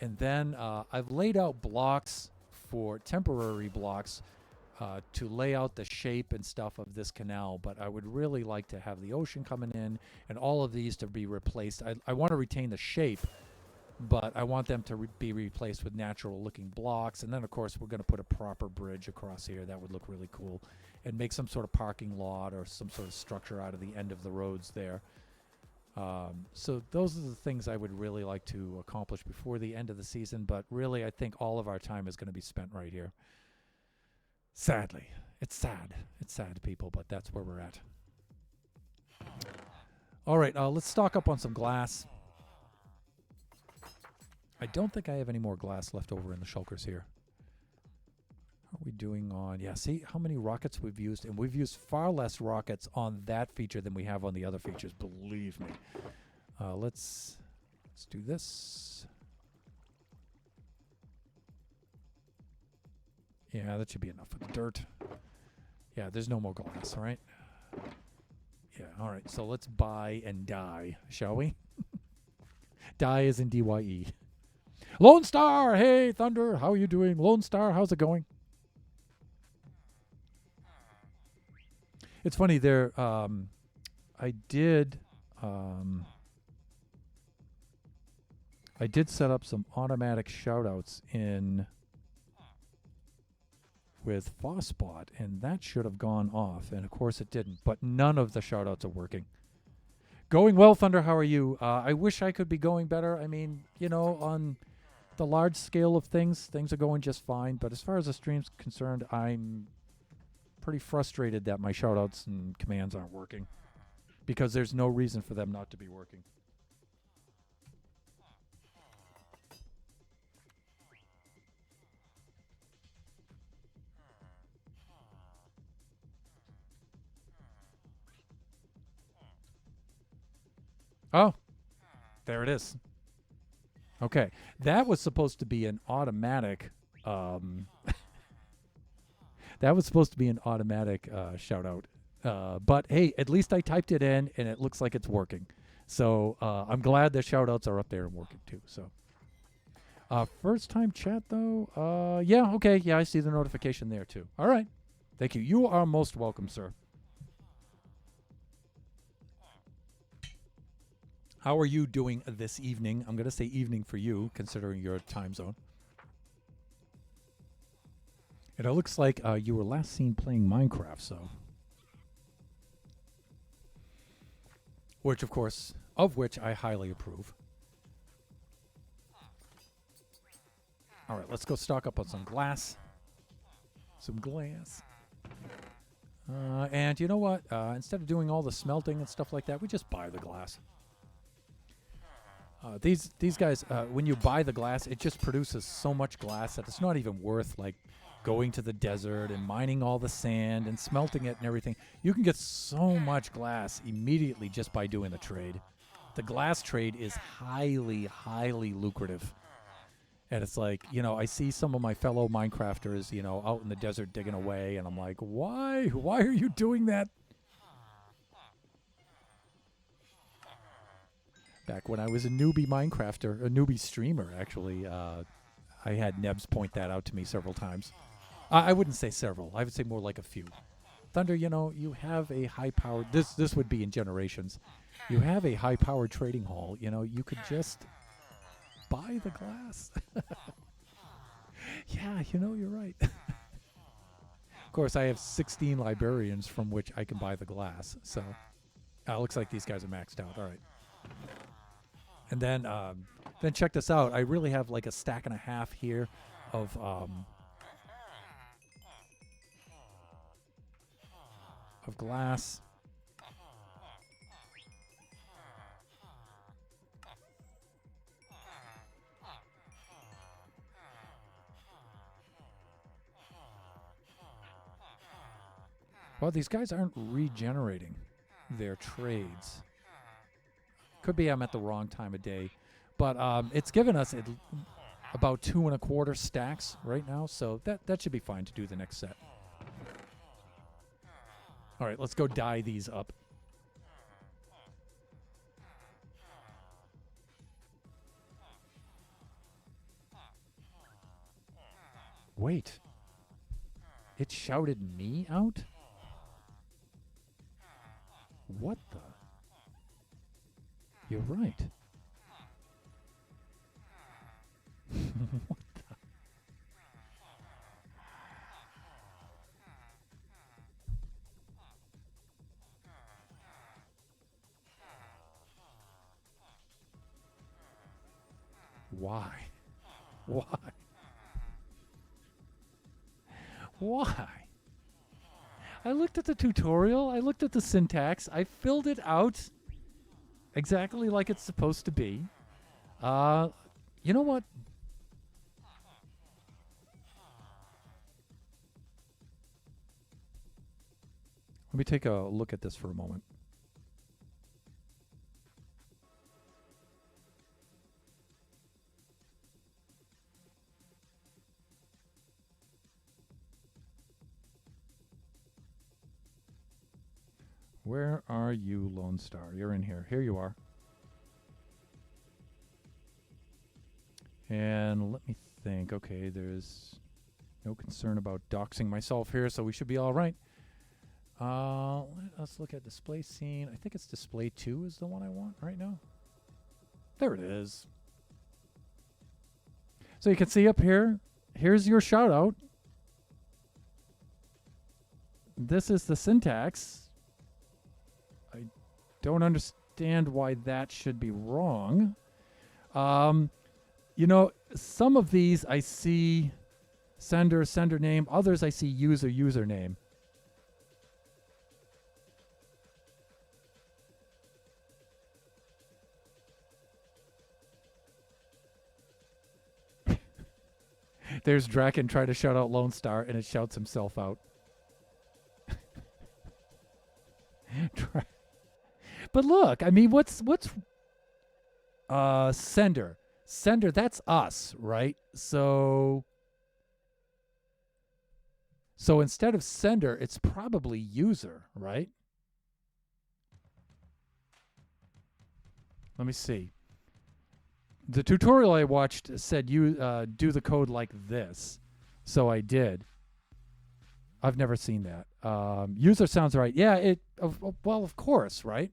And then I've laid out blocks for temporary blocks to lay out the shape and stuff of this canal, but I would really like to have the ocean coming in and all of these to be replaced. I want to retain the shape, but I want them to be replaced with natural looking blocks. And then of course we're going to put a proper bridge across here. That would look really cool, and make some sort of parking lot or some sort of structure out of the end of the roads there. So those are the things I would really like to accomplish before the end of the season, but really I think all of our time is going to be spent right here. Sadly. It's sad. It's sad, people, but that's where we're at. All right, let's stock up on some glass. I don't think I have any more glass left over in the shulkers here. How are we doing on... Yeah, see how many rockets we've used? And we've used far less rockets on that feature than we have on the other features, believe me. Let's do this. Yeah, that should be enough for the dirt. Yeah, there's no more glass, all right? Yeah, all right. So let's buy and die, shall we? Die is in D-Y-E. Lone Star! Hey, Thunder, how are you doing? Lone Star, how's it going? It's funny, there, I did I did set up some automatic shoutouts in with Fosspot, and that should have gone off, and of course it didn't. But none of the shoutouts are working. Going well, Thunder. How are you? I wish I could be going better. I mean, you know, on the large scale of things are going just fine. But as far as the stream's concerned, I'm pretty frustrated that my shoutouts and commands aren't working because there's no reason for them not to be working. Oh, there it is. Okay, that was supposed to be an automatic. That was supposed to be an automatic shout out. But hey, at least I typed it in, and it looks like it's working. So I'm glad the shout outs are up there and working too. So first time chat though. Yeah. Okay. Yeah, I see the notification there too. All right. Thank you. You are most welcome, sir. How are you doing this evening? I'm going to say evening for you, considering your time zone. And it looks like you were last seen playing Minecraft, so. Which, of course, I highly approve. All right, let's go stock up on some glass. Some glass. And you know what? Instead of doing all the smelting and stuff like that, we just buy the glass. These guys, when you buy the glass, it just produces so much glass that it's not even worth like going to the desert and mining all the sand and smelting it and everything. You can get so much glass immediately just by doing the trade. The glass trade is highly, highly lucrative. And it's like, you know, I see some of my fellow Minecrafters, you know, out in the desert digging away, and I'm like, why? Why are you doing that? Back when I was a newbie Minecrafter, a newbie streamer, actually, I had Nebs point that out to me several times. I wouldn't say several. I would say more like a few. Thunder, you know, you have a high-powered... This would be in Generations. You have a high-powered trading hall. You know, you could just buy the glass. Yeah, you know, you're right. Of course, I have 16 librarians from which I can buy the glass. So, looks like these guys are maxed out. All right. And then check this out. I really have like a stack and a half here of glass. Well, these guys aren't regenerating their trades. Could be I'm at the wrong time of day. But it's given us about 2 1/4 stacks right now, so that should be fine to do the next set. All right, let's go dye these up. Wait. It shouted me out? What the? You're right. What the? Why? Why? Why? I looked at the tutorial. I looked at the syntax. I filled it out exactly like it's supposed to be. You know what? Let me take a look at this for a moment. Where are you, Lone Star? You're in here. Here you are. And let me think. Okay, there's no concern about doxing myself here, so we should be all right. Let us look at display scene. I think it's display 2 is the one I want right now. There it is. So you can see up here, here's your shout out. This is the syntax. I don't understand why that should be wrong. You know, some of these I see sender, sender name. Others I see user, username. There's Draken trying to shout out Lone Star, and it shouts himself out. But look, I mean, what's sender? Sender, that's us, right? So instead of sender, it's probably user, right? Let me see. The tutorial I watched said you do the code like this, so I did. I've never seen that. User sounds right. Yeah, well, of course, right?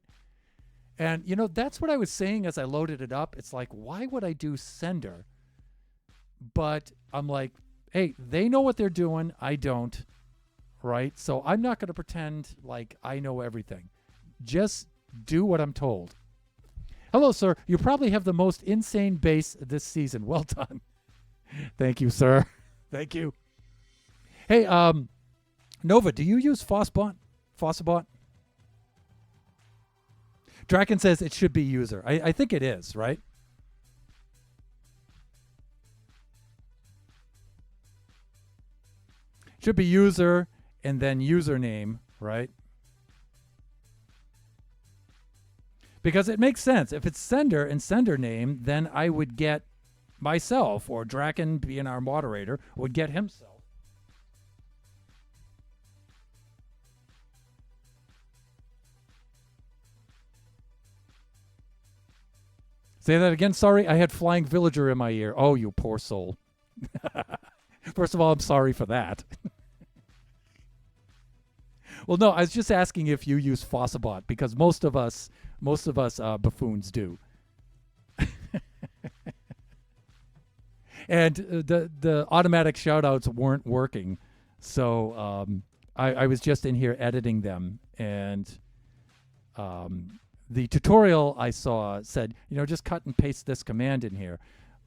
And, you know, that's what I was saying as I loaded it up. It's like, why would I do sender? But I'm like, hey, they know what they're doing. I don't, right? So I'm not going to pretend like I know everything. Just do what I'm told. Hello, sir. You probably have the most insane bass this season. Well done. Thank you, sir. Thank you. Hey, Nova, do you use Fossbot? Draken says it should be user. I think it is, right? Should be user and then username, right? Because it makes sense. If it's sender and sender name, then I would get myself, or Draken being our moderator, would get himself. Say that again. Sorry, I had Flying Villager in my ear. Oh, you poor soul. First of all, I'm sorry for that. Well, no, I was just asking if you use Fossabot, because most of us buffoons do. And the automatic shout-outs weren't working, so I was just in here editing them, and the tutorial I saw said, you know, just cut and paste this command in here.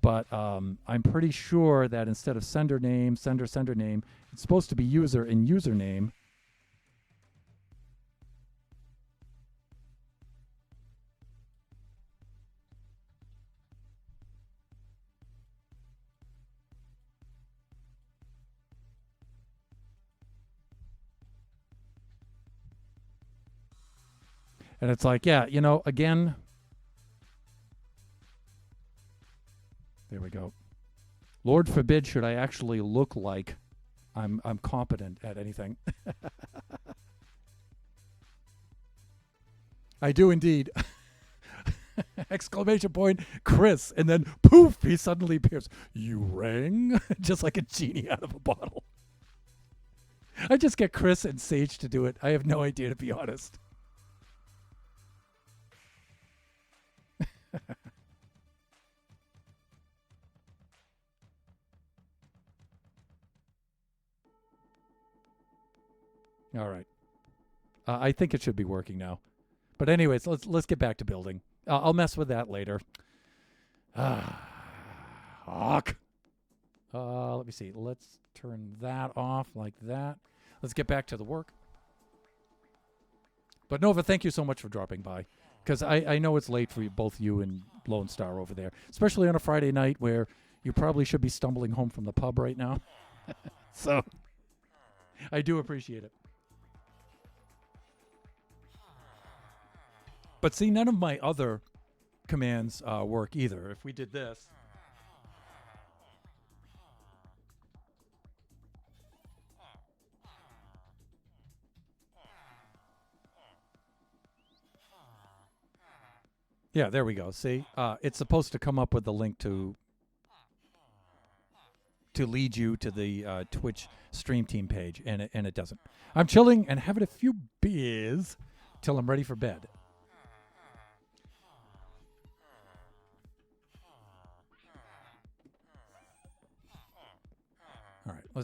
But I'm pretty sure that instead of sender name, sender name, it's supposed to be user and username. And it's like, yeah, you know, again, there we go. Lord forbid should I actually look like I'm competent at anything. I do indeed. Exclamation point, Chris, and then poof, he suddenly appears. You rang? Just like a genie out of a bottle. I just get Chris and Sage to do it. I have no idea, to be honest. All right. I think it should be working now. But anyways, let's get back to building. I'll mess with that later. Hawk. Let me see. Let's turn that off like that. Let's get back to the work. But Nova, thank you so much for dropping by, because I know it's late for you, both you and Lone Star over there, especially on a Friday night where you probably should be stumbling home from the pub right now. So I do appreciate it. But see, none of my other commands work either. If we did this. Yeah, there we go. See, it's supposed to come up with the link to lead you to the Twitch stream team page, and it doesn't. I'm chilling and having a few beers till I'm ready for bed.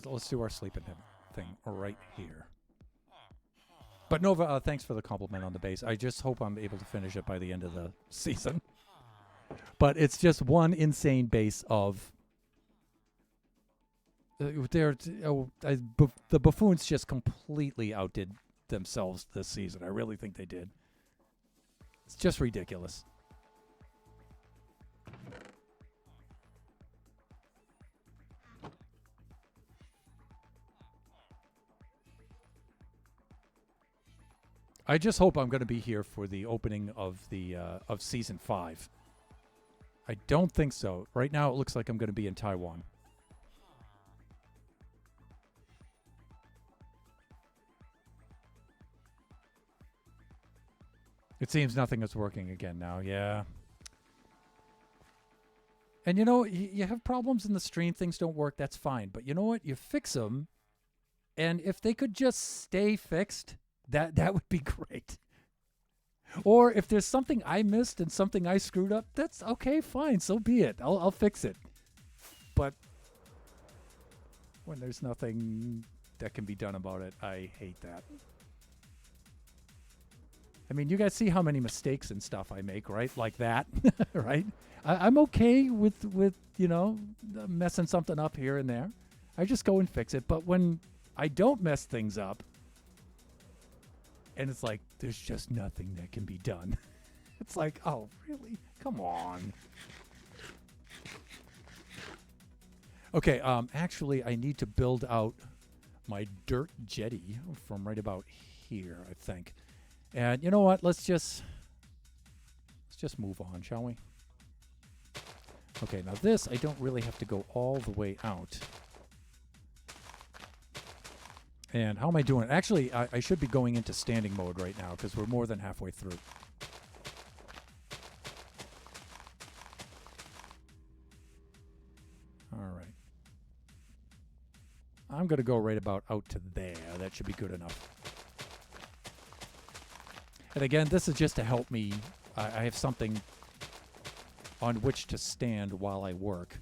Let's do our sleeping thing right here. But Nova, thanks for the compliment on the base. I just hope I'm able to finish it by the end of the season. But it's just one insane base of... the Buffoons just completely outdid themselves this season. I really think they did. It's just ridiculous. I just hope I'm going to be here for the opening of the of season 5. I don't think so. Right now, it looks like I'm going to be in Taiwan. It seems nothing is working again now. Yeah. And you know, you have problems in the stream. Things don't work. That's fine. But you know what? You fix them. And if they could just stay fixed, that would be great. Or if there's something I missed and something I screwed up, that's okay, fine. So be it. I'll fix it. But when there's nothing that can be done about it, I hate that. I mean, you guys see how many mistakes and stuff I make, right? Like that, right? I'm okay with you know, messing something up here and there. I just go and fix it. But when I don't mess things up, and it's like, there's just nothing that can be done. It's like, oh, really? Come on. Okay, actually, I need to build out my dirt jetty from right about here, I think. And you know what? Let's just move on, shall we? Okay, now this, I don't really have to go all the way out. And how am I doing? Actually, I should be going into standing mode right now because we're more than halfway through. All right. I'm going to go right about out to there. That should be good enough. And again, this is just to help me. I have something on which to stand while I work.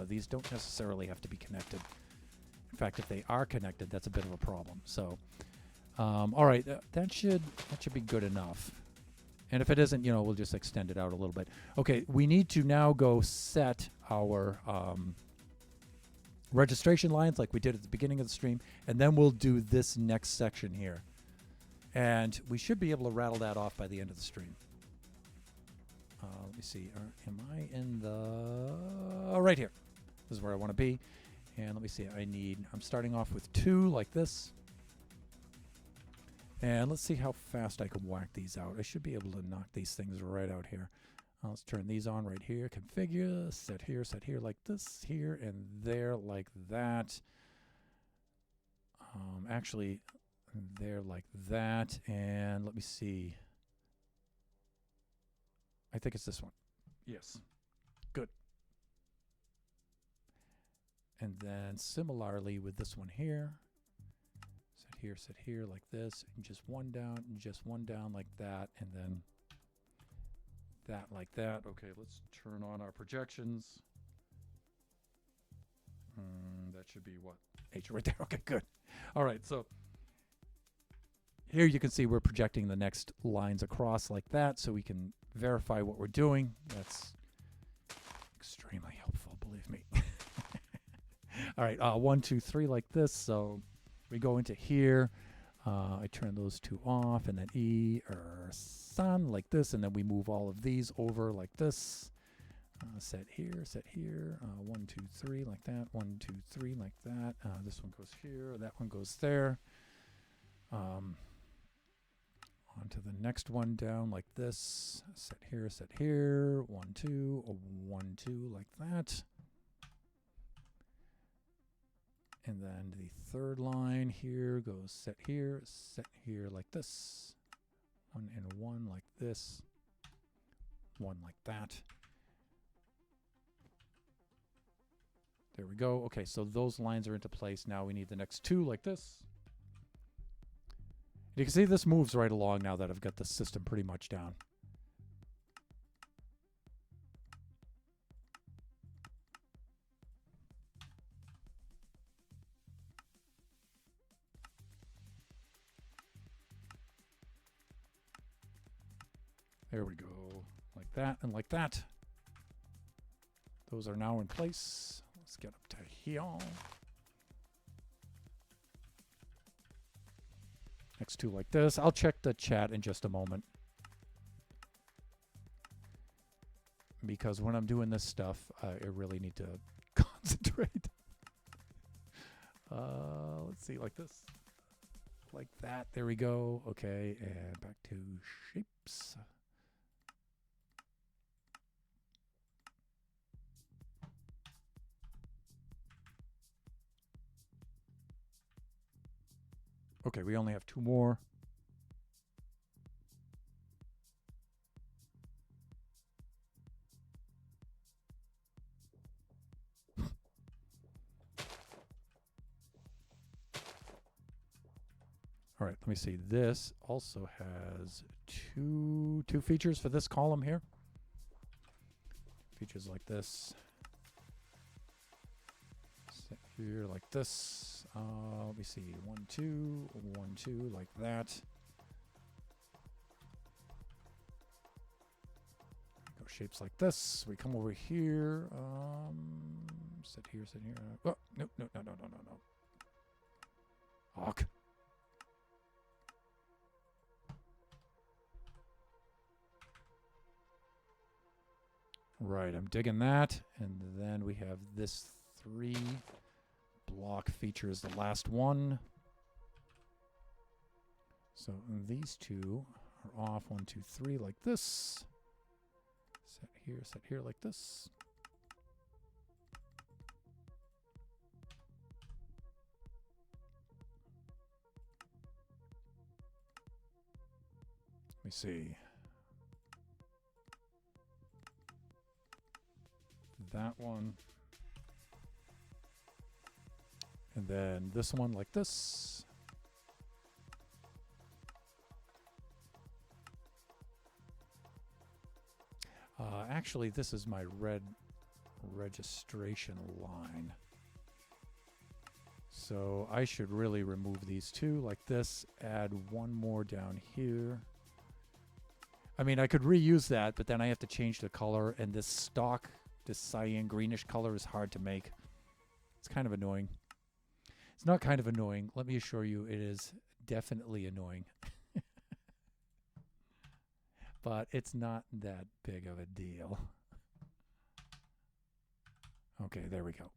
These don't necessarily have to be connected. In fact, if they are connected, that's a bit of a problem. So, all right, that should be good enough. And if it isn't, you know, we'll just extend it out a little bit. Okay, we need to now go set our registration lines like we did at the beginning of the stream, and then we'll do this next section here. And we should be able to rattle that off by the end of the stream. Let me see. Am I in the... right here. This is where I want to be. And let me see. I'm starting off with 2 like this. And let's see how fast I can whack these out. I should be able to knock these things right out here. Let's turn these on right here. Configure. Set here like this. Here and there like that. Actually, there like that. And let me see. I think it's this one. Yes. Good. And then similarly with this one here. Set here like this. And just one down and just one down like that. And then that like that. Okay, let's turn on our projections. That should be what? H right there. Okay, good. All right, so here you can see we're projecting the next lines across like that so we can verify what we're doing. That's extremely helpful, believe me. All right, 1, 2, 3 like this. So we go into here. I turn those 2 off, and then sun like this, and then we move all of these over like this. Set here, 1, 2, 3 like that. 1, 2, 3 like that. This one goes here. That one goes there. On to the next one down like this. Set here. 1, 2, 1, 2 like that. And then the third line here goes set here like this. 1 and 1 like this. 1 like that. There we go. Okay, so those lines are into place. Now we need the next 2 like this. You can see this moves right along now that I've got the system pretty much down. There we go. Like that and like that. Those are now in place. Let's get up to here. Next two like this. I'll check the chat in just a moment. Because when I'm doing this stuff, I really need to concentrate. Let's see, like this. Like that. There we go. Okay, and back to shapes. Okay, we only have two more. All right, let me see. This also has two features for this column here. Features like this. Set here like this. Let me see. 1, 2, 1, 2, like that. Go shapes like this. We come over here. Sit here, sit here. Oh, no. Hawk. Right, I'm digging that. And then we have this 3 block feature is the last one. So these two are off. 1, 2, 3 like this. Set here like this. Let me see. That one. And then this one like this. Actually, this is my red registration line. So I should really remove these two like this, add one more down here. I mean, I could reuse that, but then I have to change the color, and this stock, this cyan greenish color is hard to make. It's kind of annoying. It's not kind of annoying. Let me assure you, it is definitely annoying. But it's not that big of a deal. Okay, there we go.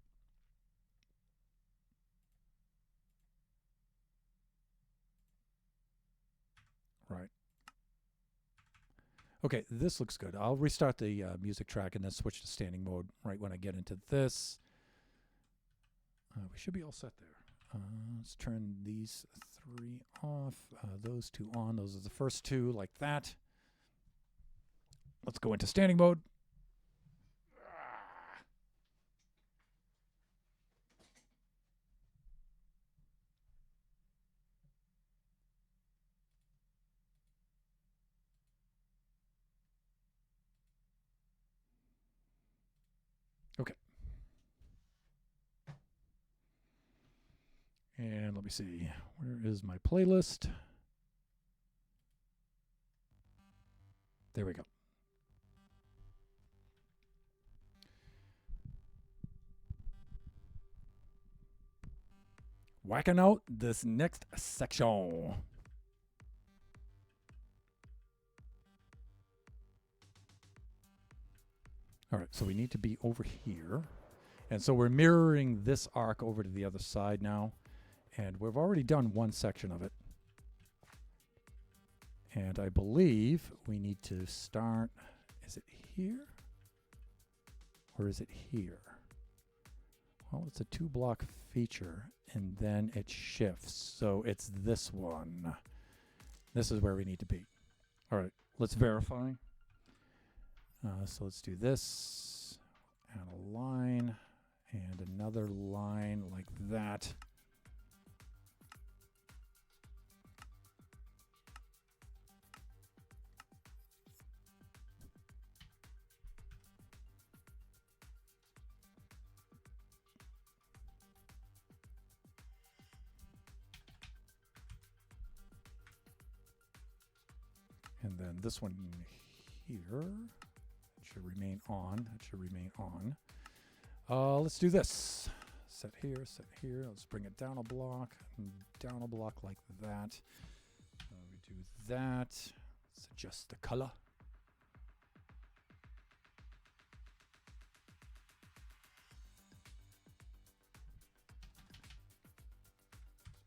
Right. Okay, this looks good. I'll restart the music track and then switch to standing mode right when I get into this. We should be all set there. Let's turn these 3 off, those 2 on. Those are the first 2 like that. Let's go into standing mode. Okay. And let me see. Where is my playlist? There we go. Whacking out this next section. All right, so we need to be over here. And so we're mirroring this arc over to the other side now. And we've already done one section of it. And I believe we need to start, is it here? Or is it here? Well, it's a 2-block feature, and then it shifts. So it's this one. This is where we need to be. All right, let's verify. So let's do this, add a line, and another line like that. And then this one here. It should remain on. That should remain on. Let's do this. Set here, set here. Let's bring it down a block like that. We do that. Let's adjust the color.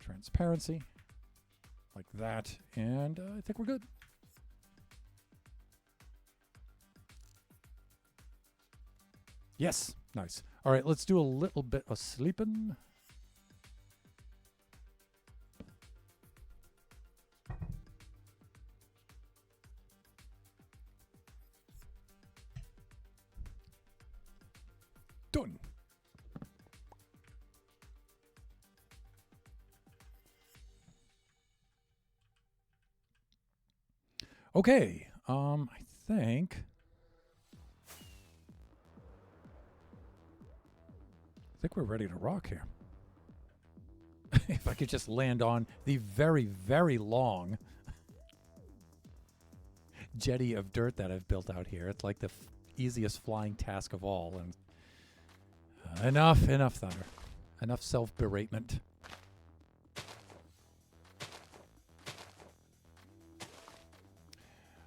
Transparency, like that, and I think we're good. Yes, nice. All right, let's do a little bit of sleeping. Done. Okay, I think we're ready to rock here. If I could just land on the very, very long jetty of dirt that I've built out here. It's like the easiest flying task of all. And enough thunder. Enough self-beratement.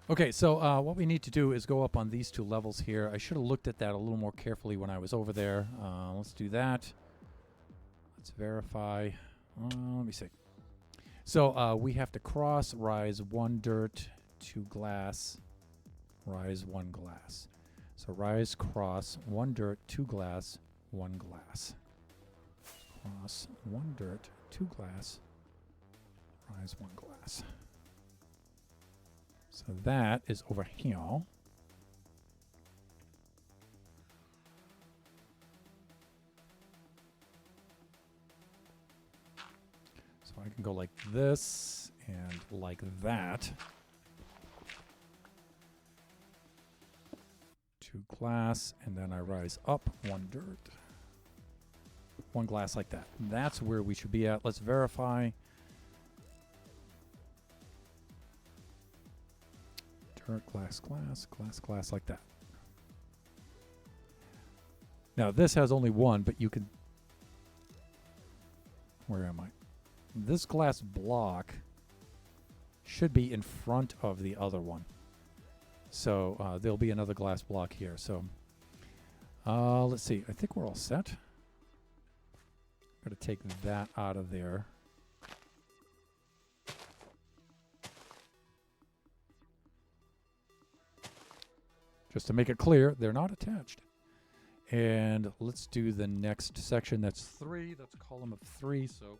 Okay, so what we need to do is go up on these two levels here. I should have looked at that a little more carefully when I was over there. Let's do that. Let's verify. Let me see. So we have to cross, rise 1 dirt, 2 glass, rise 1 glass. So rise, cross, 1 dirt, 2 glass, 1 glass. Cross, 1 dirt, 2 glass, rise 1 glass. So that is over here. So I can go like this and like that. 2 glass, and then I rise up 1 dirt. 1 glass like that. That's where we should be at. Let's verify. Dirt, glass, glass, glass, glass, like that. Now this has only 1, but you can... Where am I? This glass block should be in front of the other one. So there'll be another glass block here. So let's see. I think we're all set. I'm going to take that out of there. Just to make it clear, they're not attached. And let's do the next section. That's 3. That's a column of 3. So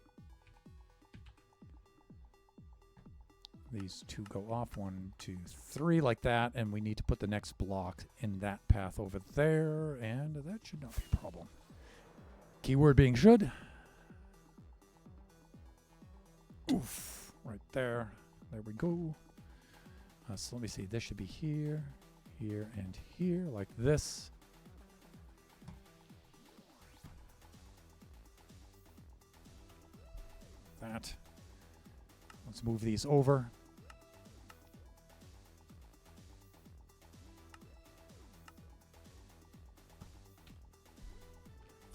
these 2 go off. 1, 2, 3 like that. And we need to put the next block in that path over there. And that should not be a problem. Keyword being should. Oof. Right there. There we go. So let me see. This should be here. Here and here, like this. That. Let's move these over.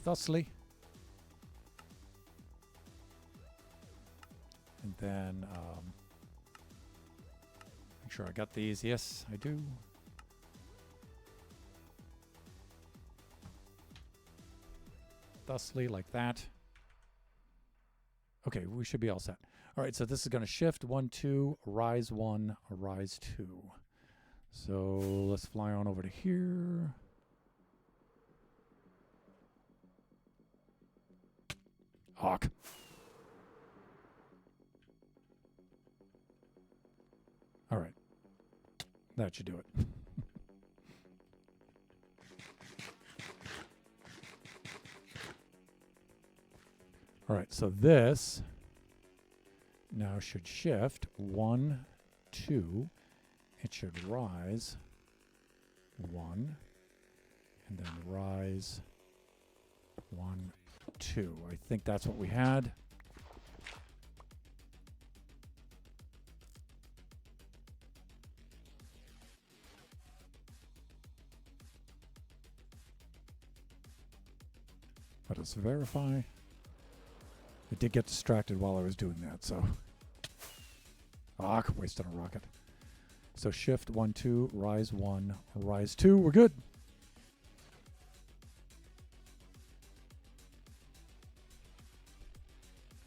Thusly. And then make sure I got these. Yes, I do. Thusly, like that. Okay, we should be all set. All right, so this is going to shift 1, 2, rise 1, rise 2. So let's fly on over to here. Hawk. All right. That should do it. All right, so this now should shift 1, 2. It should rise 1, and then rise 1, 2. I think that's what we had. Let us verify. I did get distracted while I was doing that, so. Ah, wasted a rocket. So shift 1, 2, rise 1, rise 2. We're good.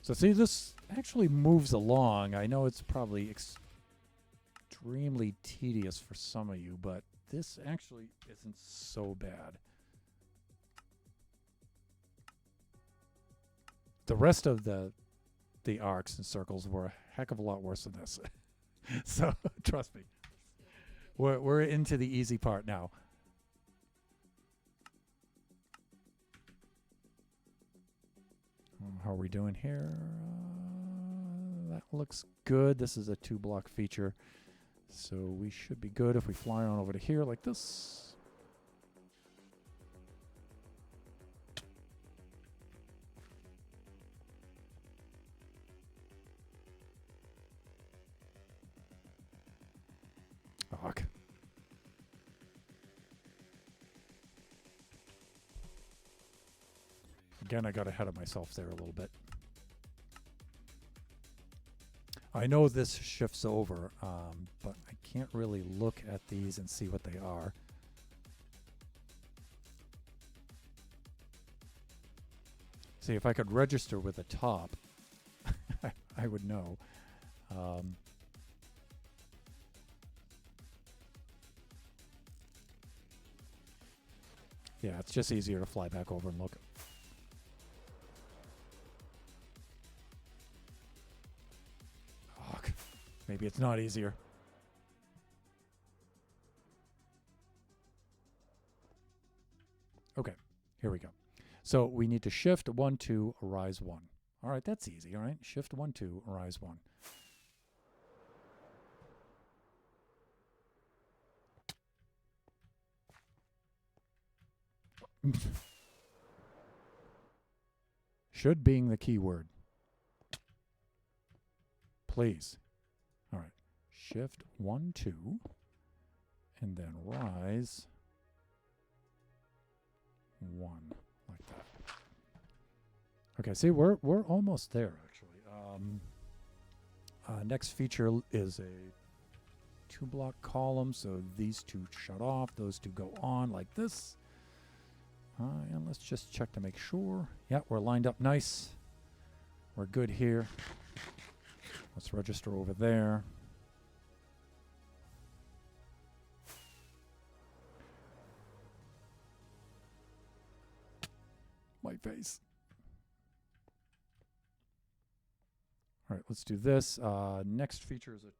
So see, this actually moves along. I know it's probably extremely tedious for some of you, but this actually isn't so bad. The rest of the arcs and circles were a heck of a lot worse than this. So trust me, we're into the easy part now. How are we doing here? That looks good. This is a 2-block feature, so we should be good if we fly on over to here like this. Fuck. Again, I got ahead of myself there a little bit. I know this shifts over, but I can't really look at these and see what they are. See, if I could register with the top, I would know. Yeah, it's just easier to fly back over and look. Fuck. Maybe it's not easier. Okay, here we go. So we need to shift 1, 2, rise 1. All right, that's easy, all right? Shift 1, 2, rise 1. Should being the key word. Please. All right. Shift 1, 2, and then rise 1 like that. Okay, see, we're almost there actually. Next feature is a 2-block column, so these two shut off, those two go on like this. And let's just check to make sure. Yeah, we're lined up nice. We're good here. Let's register over there. My face. All right, let's do this. Next feature is a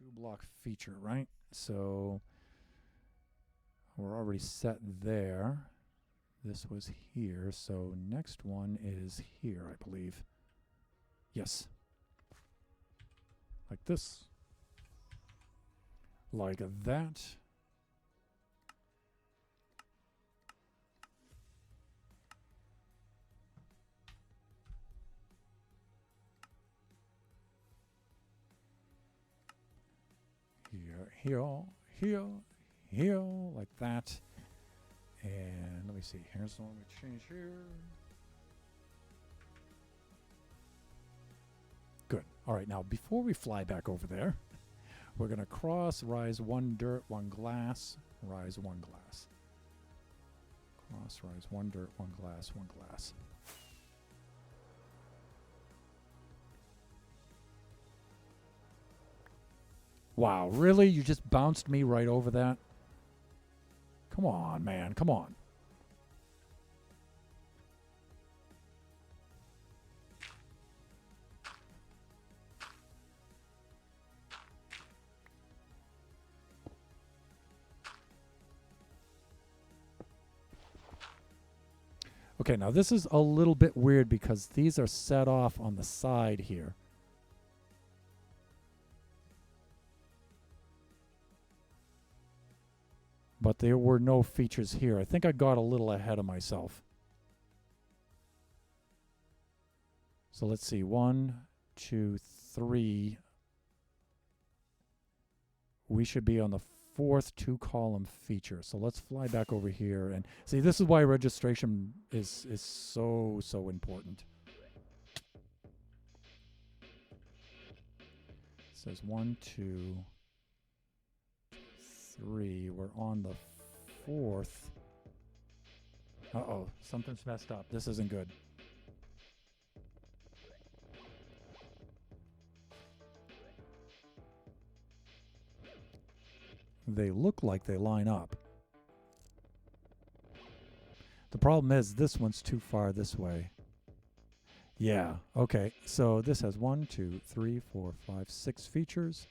2-block feature, right? So we're already set there. This was here, so next one is here, I believe. Yes. Like this. Like that. Here, like that. And let me see, here's the one we change here. Good. All right, now before we fly back over there, we're going to cross, rise 1 dirt, 1 glass, rise 1 glass. Cross, rise 1 dirt, 1 glass, 1 glass. Wow, really? You just bounced me right over that? Come on, man, come on. Okay, now this is a little bit weird because these are set off on the side here. But there were no features here. I think I got a little ahead of myself. So let's see, 1, 2, 3. We should be on the fourth 2-column feature. So let's fly back over here and see. This is why registration is so important. It says 1, 2, 3. We're on the fourth. Uh-oh, something's messed up. This isn't good. They look like they line up. The problem is this one's too far this way. Yeah, okay. So this has 1, 2, 3, 4, 5, 6 features.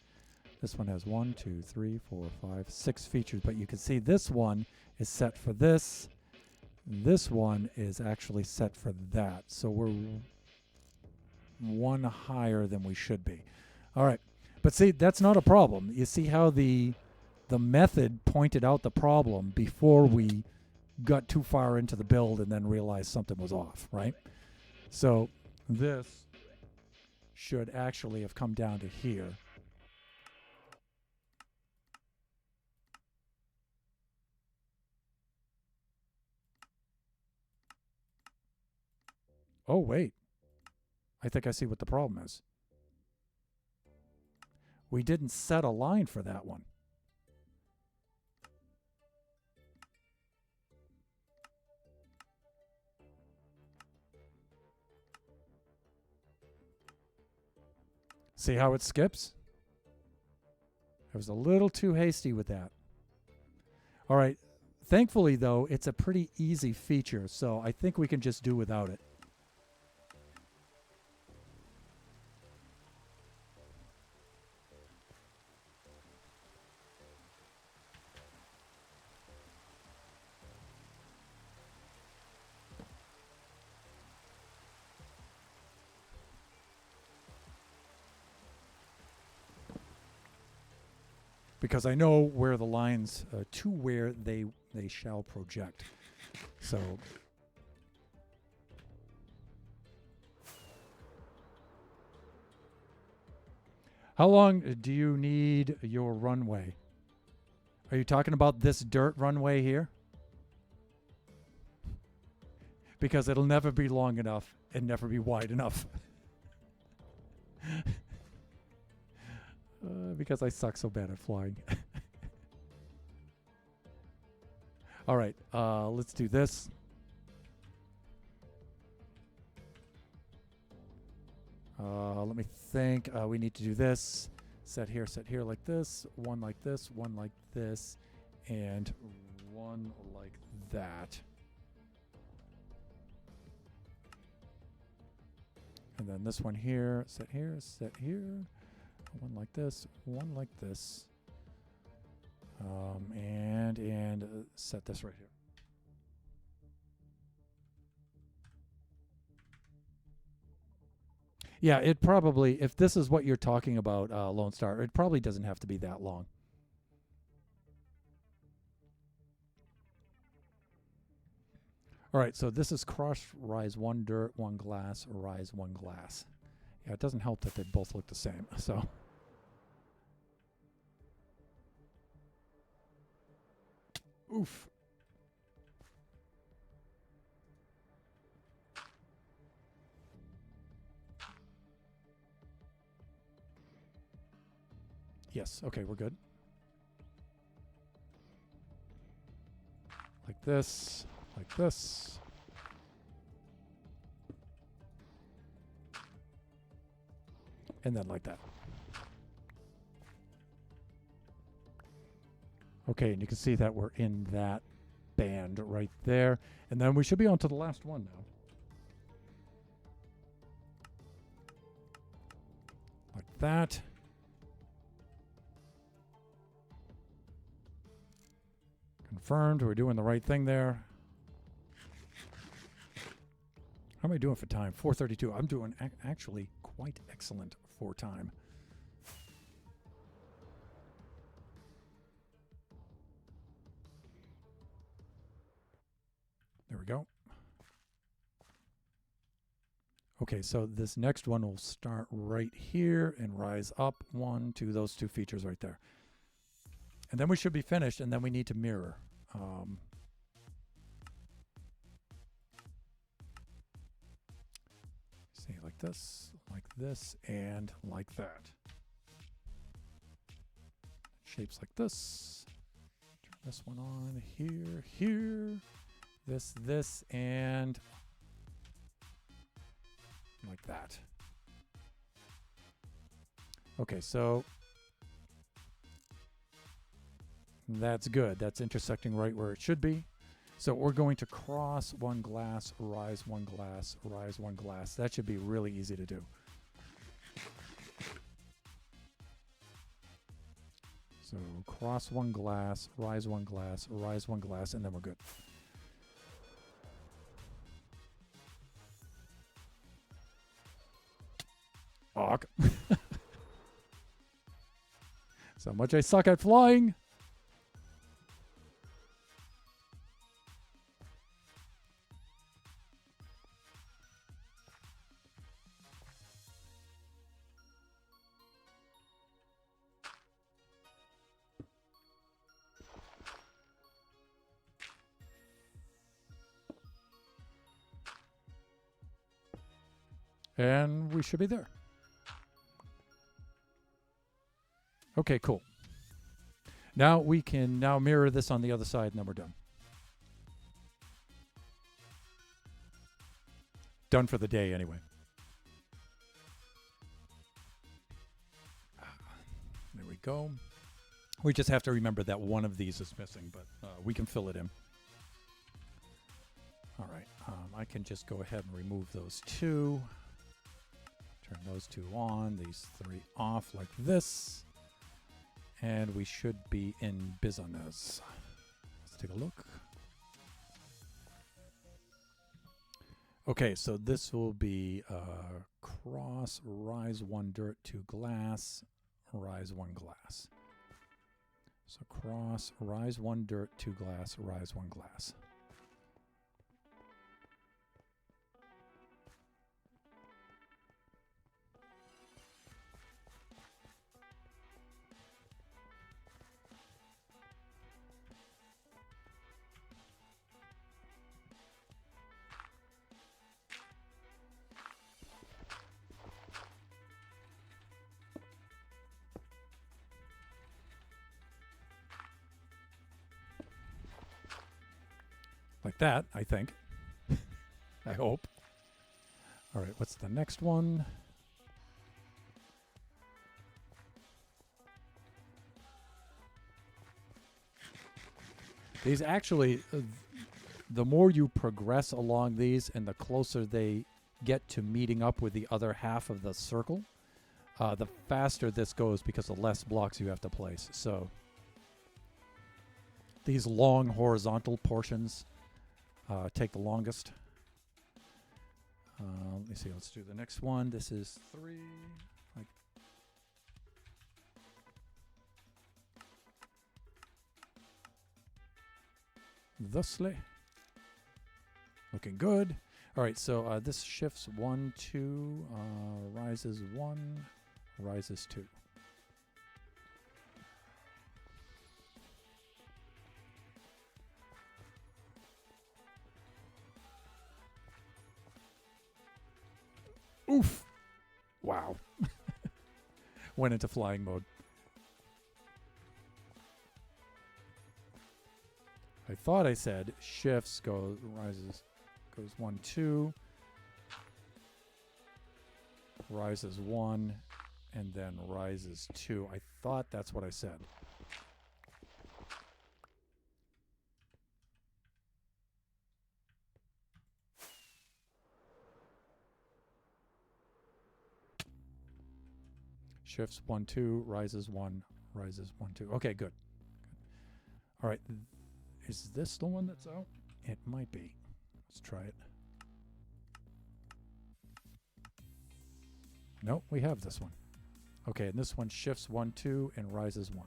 This one has 1, 2, 3, 4, 5, 6 features. But you can see this one is set for this. This one is actually set for that. So we're one higher than we should be. All right. But see, that's not a problem. You see how the method pointed out the problem before we got too far into the build and then realized something was off, right? So this should actually have come down to here. Oh, wait. I think I see what the problem is. We didn't set a line for that one. See how it skips? I was a little too hasty with that. All right. Thankfully, though, it's a pretty easy feature, so I think we can just do without it. Because I know where the lines to where they shall project. So how long do you need your runway? Are you talking about this dirt runway here? Because it'll never be long enough and never be wide enough. Because I suck so bad at flying. All right, let's do this. Let me think. We need to do this. Set here like this. One like this, one like this, and one like that. And then this one here, set here, set here. One like this, one like this, and set this right here. Yeah, it probably, if this is what you're talking about, Lone Star, it probably doesn't have to be that long. All right, so this is crush, rise 1 dirt, 1 glass, rise 1 glass. Yeah, it doesn't help that they both look the same, so. Oof. Yes, okay, we're good. Like this, like this. And then like that. Okay, and you can see that we're in that band right there. And then we should be on to the last one now. Like that. Confirmed, we're doing the right thing there. How am I doing for time? 4:32. I'm doing actually quite excellent for time. There we go. Okay, so this next one will start right here and rise up 1 to those 2 features right there. And then we should be finished, and then we need to mirror. See, like this, and like that. Shapes like this. Turn this one on here, here. This, and like that. Okay, so that's good. That's intersecting right where it should be. So we're going to cross one glass, rise one glass, rise one glass. That should be really easy to do. So cross one glass, rise one glass, rise one glass, and then we're good. Fuck. So much I suck at flying. And we should be there. Okay, cool. Now we can mirror this on the other side, and then we're done. Done for the day anyway. There we go. We just have to remember that one of these is missing, but we can fill it in. All right. I can just go ahead and remove those two. Turn those two on, these three off like this. And we should be in business. Let's take a look. Okay, so this will be cross, rise one dirt, two glass, rise one glass. So cross, rise one dirt, two glass, rise one glass. Like that, I think. I hope. All right, what's the next one? These actually, the more you progress along these and the closer they get to meeting up with the other half of the circle, the faster this goes because the less blocks you have to place. So these long horizontal portions take the longest. Let me see. Let's do the next one. This is 3. Like thusly. Looking good. All right. So this shifts 1, 2, rises 1, rises 2. Oof. Wow. Went into flying mode. I thought I said shifts goes 1, 2, rises 1, and then rises 2. I thought that's what I said. Shifts 1, 2, rises 1, rises 1, 2. Okay, good. All right. Is this the one that's out? It might be. Let's try it. Nope, we have this one. Okay, and this one shifts 1, 2, and rises 1.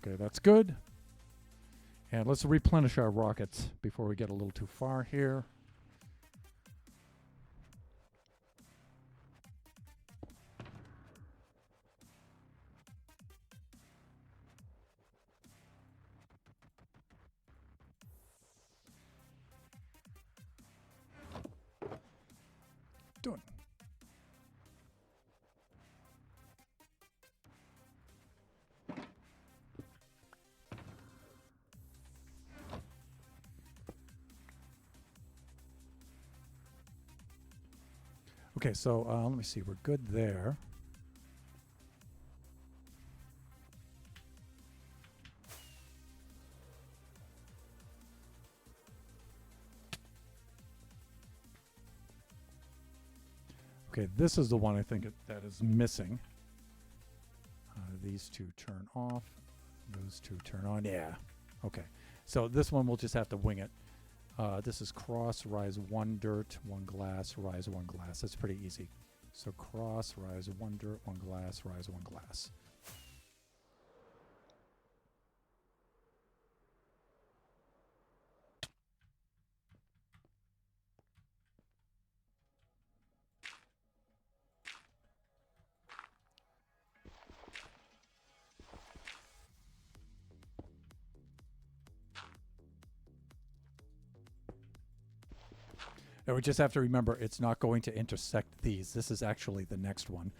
Okay, that's good. And let's replenish our rockets before we get a little too far here. Doing. Okay, so let me see. We're good there. Okay, this is the one I think that is missing. These two turn off. Those two turn on. Yeah. Okay. So this one we'll just have to wing it. This is cross, rise 1 dirt, 1 glass, rise 1 glass. That's pretty easy. So cross, rise 1 dirt, 1 glass, rise 1 glass. And we just have to remember it's not going to intersect these. This is actually the next one,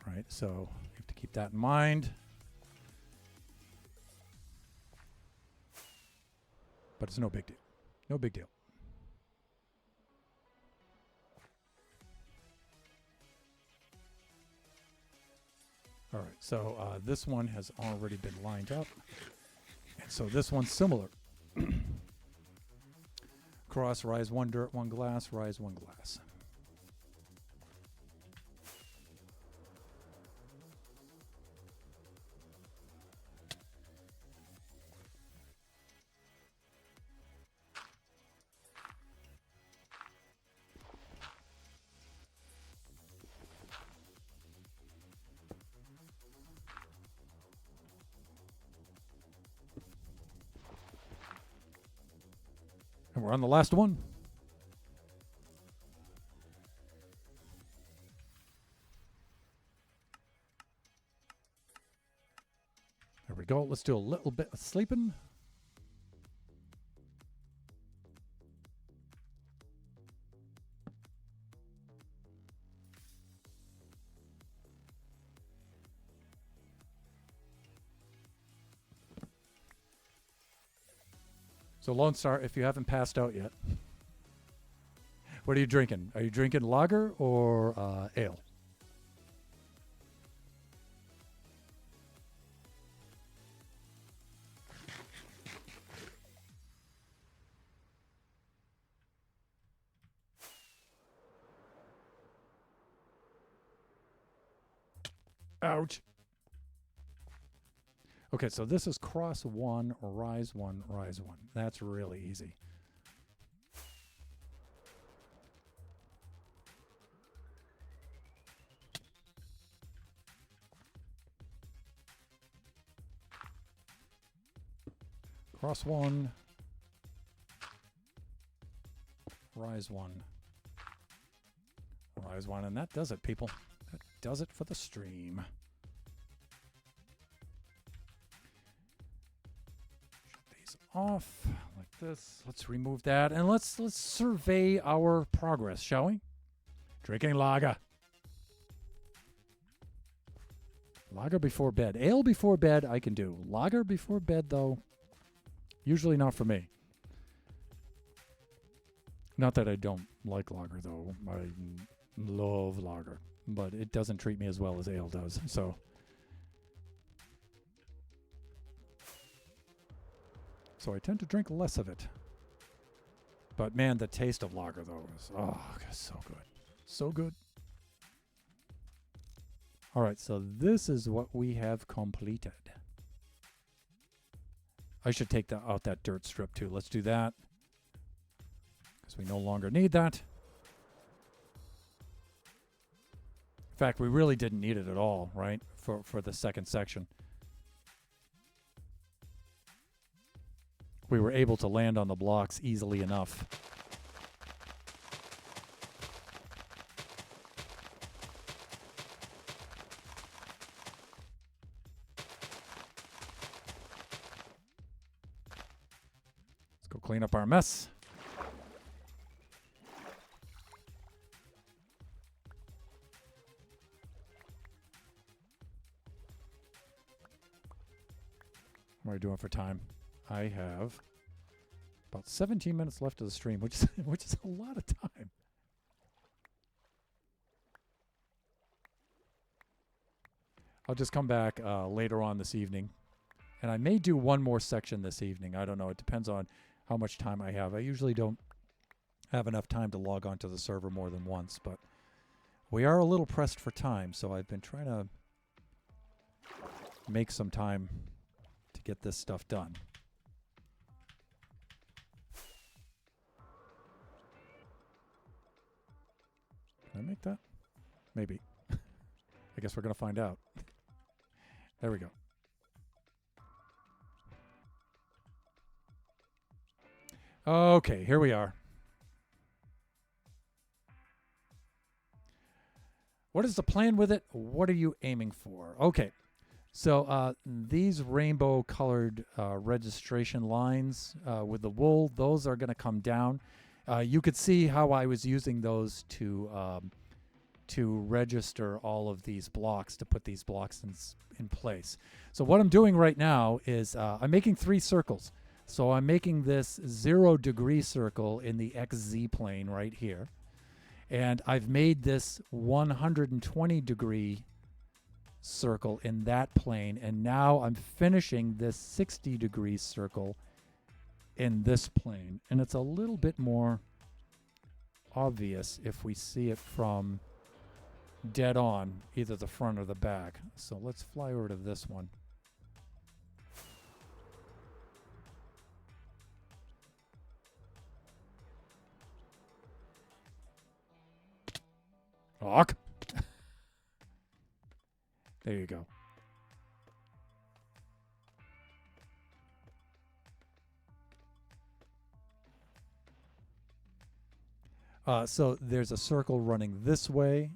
right? So you have to keep that in mind. But it's no big deal. No big deal. All right, so this one has already been lined up. And so this one's similar. Cross, rise 1 dirt, 1 glass, rise 1 glass. And we're on the last one. There we go. Let's do a little bit of sleeping. So Lone Star, if you haven't passed out yet, what are you drinking? Are you drinking lager or ale? Ouch. Okay, so this is cross 1, rise 1, rise 1. That's really easy. Cross 1, rise 1, rise 1. And that does it, people. That does it for the stream. Off like this. Let's remove that and let's survey our progress, shall we? Drinking lager. Lager before bed. Ale before bed I can do. Lager before bed though, usually not for me. Not that I don't like lager though. I love lager, but it doesn't treat me as well as ale does. So I tend to drink less of it. But man, the taste of lager though is so good. So good. All right, so this is what we have completed. I should take out that dirt strip too. Let's do that. Because we no longer need that. In fact, we really didn't need it at all, right? For the second section. we were able to land on the blocks easily enough. Let's go clean up our mess. What are we doing for time? I have about 17 minutes left of the stream, which is a lot of time. I'll just come back later on this evening, and I may do one more section this evening. I don't know. It depends on how much time I have. I usually don't have enough time to log onto the server more than once, but we are a little pressed for time, so I've been trying to make some time to get this stuff done. Can I make that? Maybe. I guess we're going to find out. There we go. Okay, here we are. What is the plan with it? What are you aiming for? Okay, so these rainbow colored registration lines with the wool, those are going to come down. You could see how I was using those to register all of these blocks, to put these blocks in place. So what I'm doing right now is I'm making 3 circles. So I'm making this 0-degree circle in the XZ plane right here. And I've made this 120-degree circle in that plane. And now I'm finishing this 60-degree circle in this plane. And it's a little bit more obvious if we see it from dead on, either the front or the back. So let's fly over to this one. Hawk. There you go. So there's a circle running this way,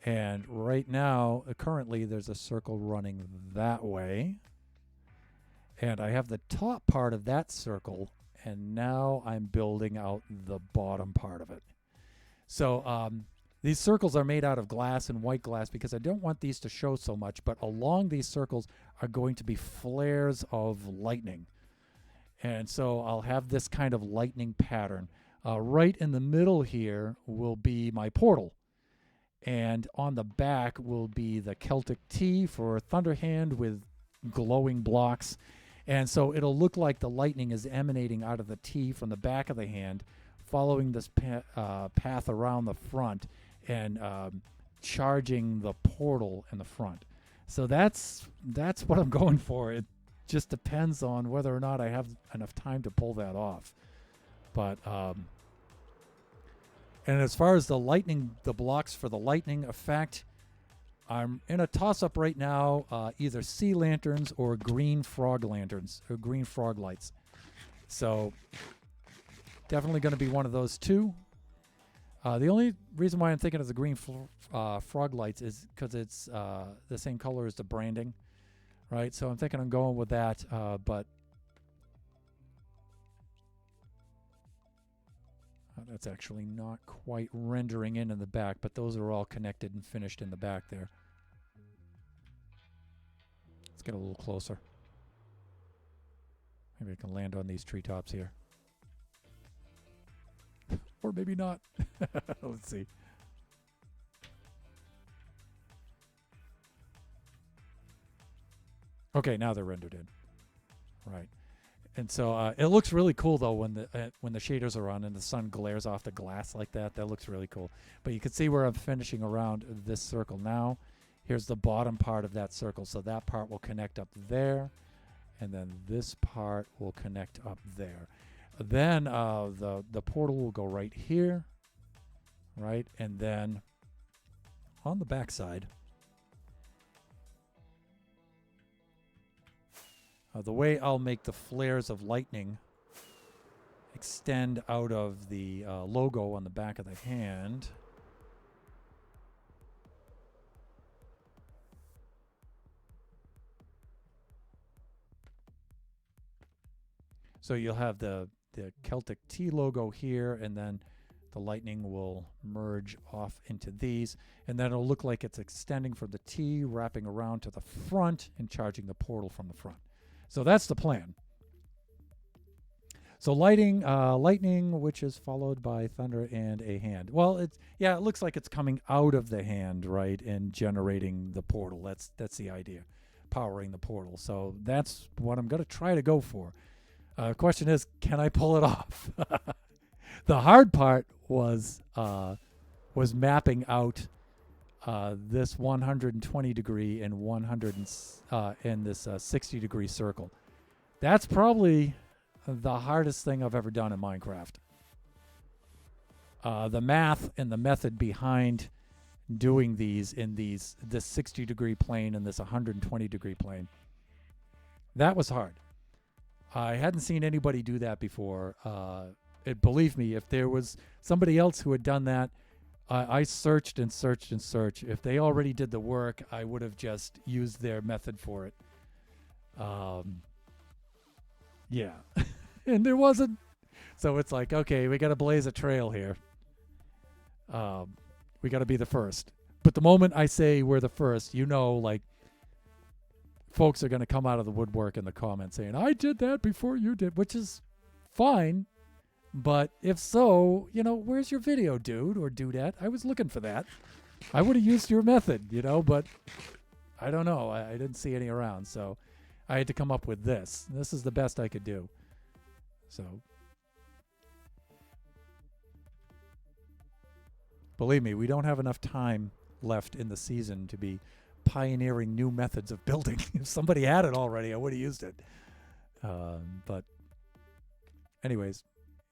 and right now, currently, there's a circle running that way. And I have the top part of that circle, and now I'm building out the bottom part of it. So these circles are made out of glass and white glass because I don't want these to show so much, but along these circles are going to be flares of lightning. And so I'll have this kind of lightning pattern. Right in the middle here will be my portal. And on the back will be the Celtic T for Thunderhand with glowing blocks. And so it'll look like the lightning is emanating out of the T from the back of the hand, following this path around the front and charging the portal in the front. So that's what I'm going for. It just depends on whether or not I have enough time to pull that off. But and as far as the blocks for the lightning effect, I'm in a toss-up right now, either sea lanterns or green frog lanterns, or green frog lights. So definitely going to be one of those two. The only reason why I'm thinking of the green frog lights is because it's the same color as the branding, right? So I'm thinking I'm going with that, but that's actually not quite rendering in the back, but those are all connected and finished in the back there. Let's get a little closer. Maybe I can land on these treetops here. Or maybe not. Let's see. Okay, now they're rendered in. Right. And so it looks really cool, though, when the shaders are on and the sun glares off the glass like that. That looks really cool. But you can see where I'm finishing around this circle now. Here's the bottom part of that circle. So that part will connect up there. And then this part will connect up there. Then the portal will go right here, right? And then on the back side, the way I'll make the flares of lightning extend out of the logo on the back of the hand. So you'll have the Celtic T logo here, and then the lightning will merge off into these, and then it'll look like it's extending from the T, wrapping around to the front, and charging the portal from the front. So that's the plan. So lightning, which is followed by thunder and a hand. Well, it looks like it's coming out of the hand, right, and generating the portal. That's the idea, powering the portal. So that's what I'm going to try to go for. Question is, can I pull it off? The hard part was mapping out this 120 degree and 100 and this 60 degree circle. That's probably the hardest thing I've ever done in Minecraft. The math and the method behind doing these in this 60 degree plane and this 120 degree plane, that was hard. I hadn't seen anybody do that before. Believe me, if there was somebody else who had done that, I searched and searched and searched. If they already did the work, I would have just used their method for it. Yeah. And there wasn't. So it's like, okay, we got to blaze a trail here. We got to be the first. But the moment I say we're the first, like, folks are going to come out of the woodwork in the comments saying, I did that before you did, which is fine. But if so, where's your video, dude or dudette? I was looking for that. I would have used your method, but I don't know. I didn't see any around. So I had to come up with this. This is the best I could do. So believe me, we don't have enough time left in the season to be pioneering new methods of building. If somebody had it already, I would have used it. But anyways,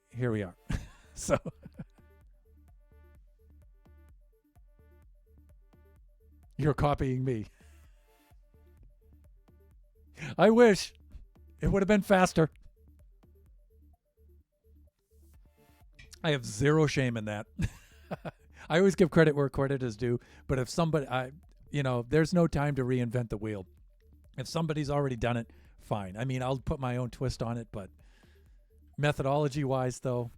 here we are. So you're copying me. I wish it would have been faster. I have zero shame in that. I always give credit where credit is due, but if somebody, there's no time to reinvent the wheel. If somebody's already done it, fine. I mean, I'll put my own twist on it, but methodology-wise, though,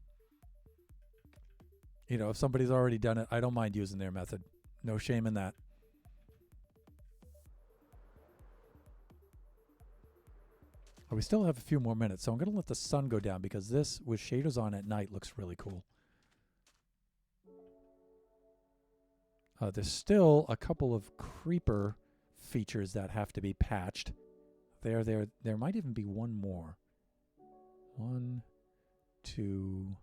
if somebody's already done it, I don't mind using their method. No shame in that. We still have a few more minutes, so I'm going to let the sun go down because this, with shaders on at night, looks really cool. There's still a couple of creeper features that have to be patched. There might even be one more. 1, 2.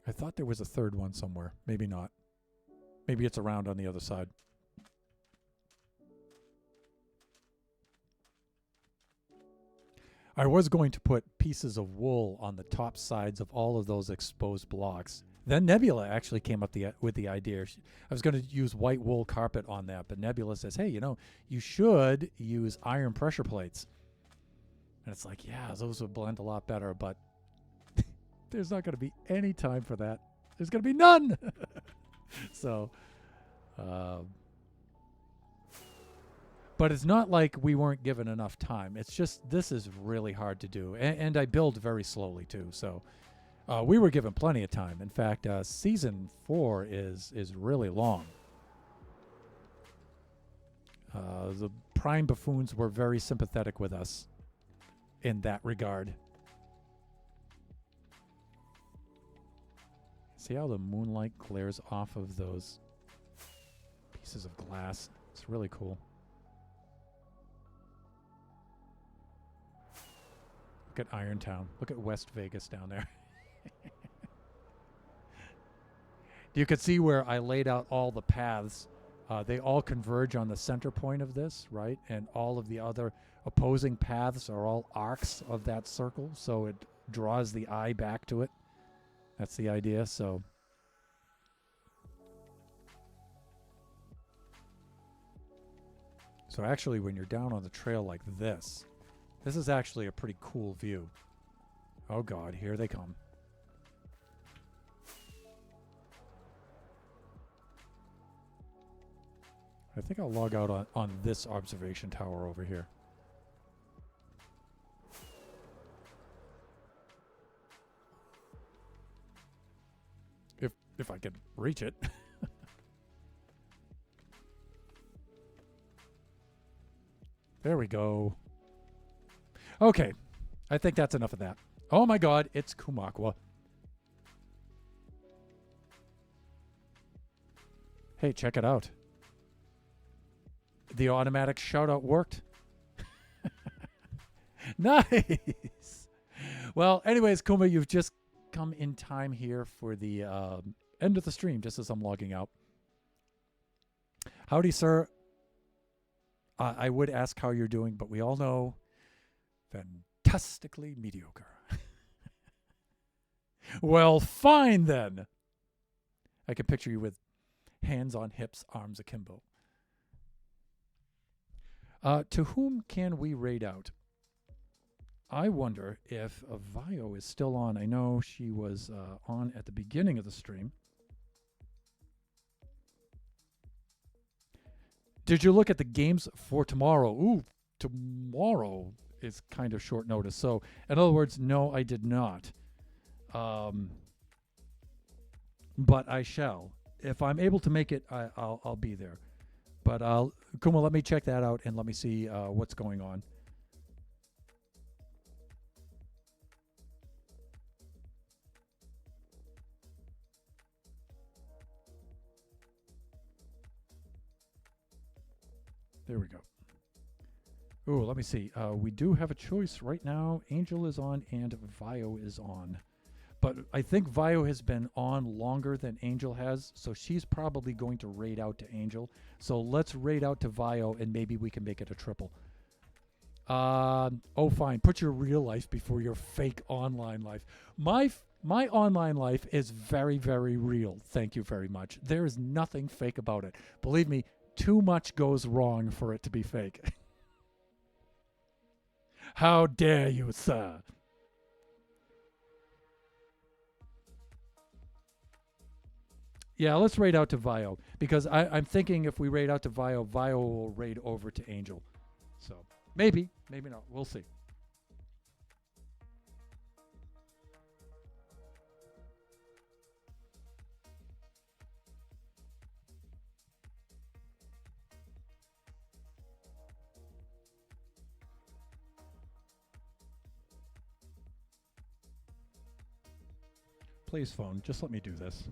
I thought there was a third one somewhere. Maybe not. Maybe it's around on the other side. I was going to put pieces of wool on the top sides of all of those exposed blocks. Then Nebula actually came up with the idea. I was going to use white wool carpet on that, but Nebula says, hey, you should use iron pressure plates. And it's like, yeah, those would blend a lot better, but there's not going to be any time for that. There's going to be none. So, but it's not like we weren't given enough time. It's just this is really hard to do. And I build very slowly, too. So we were given plenty of time. In fact, Season 4 is really long. The Prime Buffoons were very sympathetic with us in that regard. See how the moonlight glares off of those pieces of glass? It's really cool. Look at Irontown. Look at West Vegas down there. You could see where I laid out all the paths. They all converge on the center point of this, right? And all of the other opposing paths are all arcs of that circle, so it draws the eye back to it. That's the idea. So actually, when you're down on the trail like this is actually a pretty cool view. Oh God, here they come. I think I'll log out on this observation tower over here. If I can reach it. There we go. Okay. I think that's enough of that. Oh my God, it's Kumakwa. Hey, check it out. The automatic shout out worked. Nice. Well, anyways, Kuma, you've just come in time here for the end of the stream, just as I'm logging out. Howdy, sir. I would ask how you're doing, but we all know fantastically mediocre. Well, fine then. I can picture you with hands on hips, arms akimbo. To whom can we raid out? I wonder if Vio is still on. I know she was on at the beginning of the stream. Did you look at the games for tomorrow? Ooh, tomorrow is kind of short notice. So, in other words, no, I did not. But I shall. If I'm able to make it, I'll be there. But Kuma, let me check that out and let me see what's going on. There we go. Ooh, let me see. We do have a choice right now. Angel is on and Vio is on. But I think Vio has been on longer than Angel has, so she's probably going to raid out to Angel. So let's raid out to Vio, and maybe we can make it a triple. Oh, fine. Put your real life before your fake online life. My online life is very, very real. Thank you very much. There is nothing fake about it. Believe me, too much goes wrong for it to be fake. How dare you, sir? Yeah, let's raid out to Vio. Because I'm thinking if we raid out to Vio, Vio will raid over to Angel. So, maybe. Maybe not. We'll see. Please, phone. Just let me do this.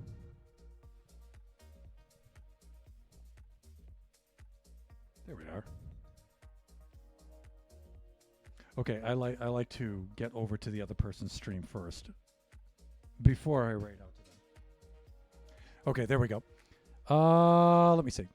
There we are. Okay, I like to get over to the other person's stream first before I raid out to them. Okay, there we go. Let me see.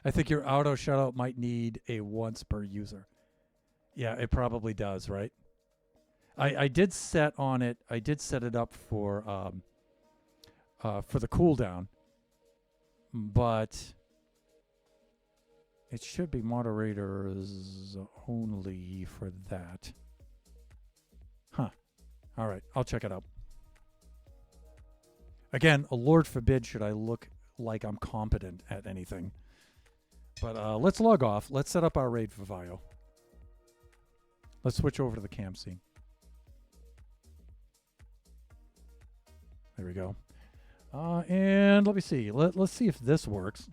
I think your auto shutout might need a once per user. Yeah, it probably does, right? I did set on it. I did set it up for the cooldown, but it should be moderators only for that. Huh. All right, I'll check it out. Again, Lord forbid should I look like I'm competent at anything. But let's log off. Let's set up our raid for Vio. Let's switch over to the cam scene. There we go. And let me see. Let's see if this works.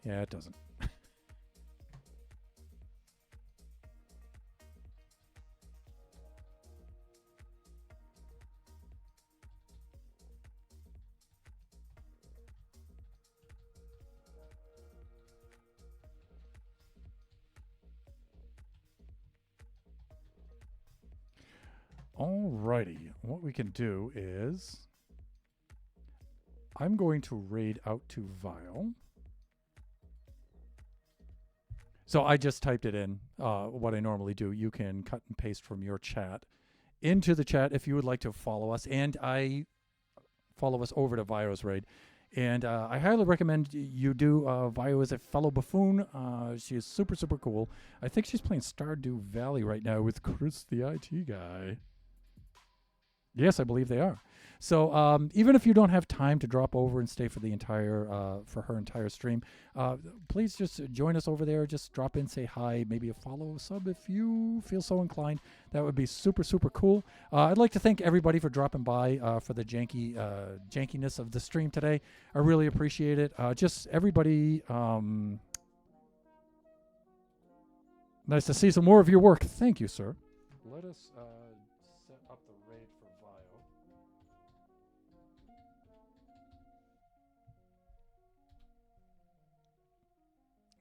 Yeah, it doesn't. Alrighty, what we can do is I'm going to raid out to Vile. So I just typed it in, what I normally do. You can cut and paste from your chat into the chat if you would like to follow us. And I follow us over to Vio's raid. And I highly recommend you do. Vio is a fellow buffoon. She is super, super cool. I think she's playing Stardew Valley right now with Chris, the IT guy. Yes, I believe they are. So even if you don't have time to drop over and stay for the entire for her entire stream, please just join us over there. Just drop in, say hi, maybe a follow, sub if you feel so inclined. That would be super, super cool. I'd like to thank everybody for dropping by for the jankiness of the stream today. I really appreciate it. Just everybody, nice to see some more of your work. Thank you, sir. Let us set up the raid for Vio.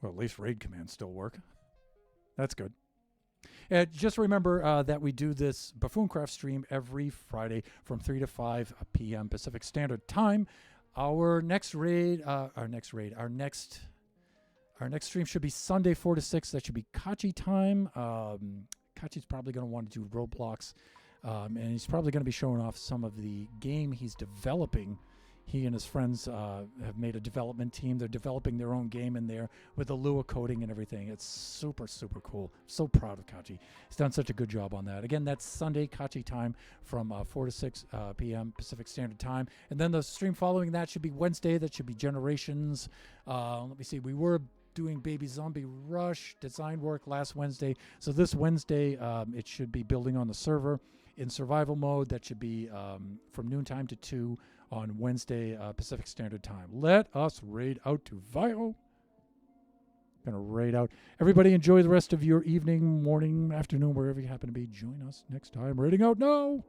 Well, at least raid commands still work. That's good. And just remember that we do this Buffooncraft stream every Friday from 3 to 5 p.m. Pacific Standard Time. Our next stream should be Sunday 4 to 6. That should be Kachi time. Kachi's probably going to want to do Roblox, and he's probably going to be showing off some of the game he's developing. He and his friends have made a development team. They're developing their own game in there with the Lua coding and everything. It's super, super cool. So proud of Kachi. He's done such a good job on that. Again, that's Sunday Kachi time from 4 to 6 p.m. Pacific Standard Time. And then the stream following that should be Wednesday. That should be Generations. Let me see. We were doing Baby Zombie Rush design work last Wednesday. So this Wednesday, it should be building on the server in survival mode. That should be from noontime to 2 on Wednesday Pacific Standard Time. Let us raid out to Vio. Gonna raid out. Everybody enjoy the rest of your evening, morning, afternoon, wherever you happen to be. Join us next time. Raiding out now.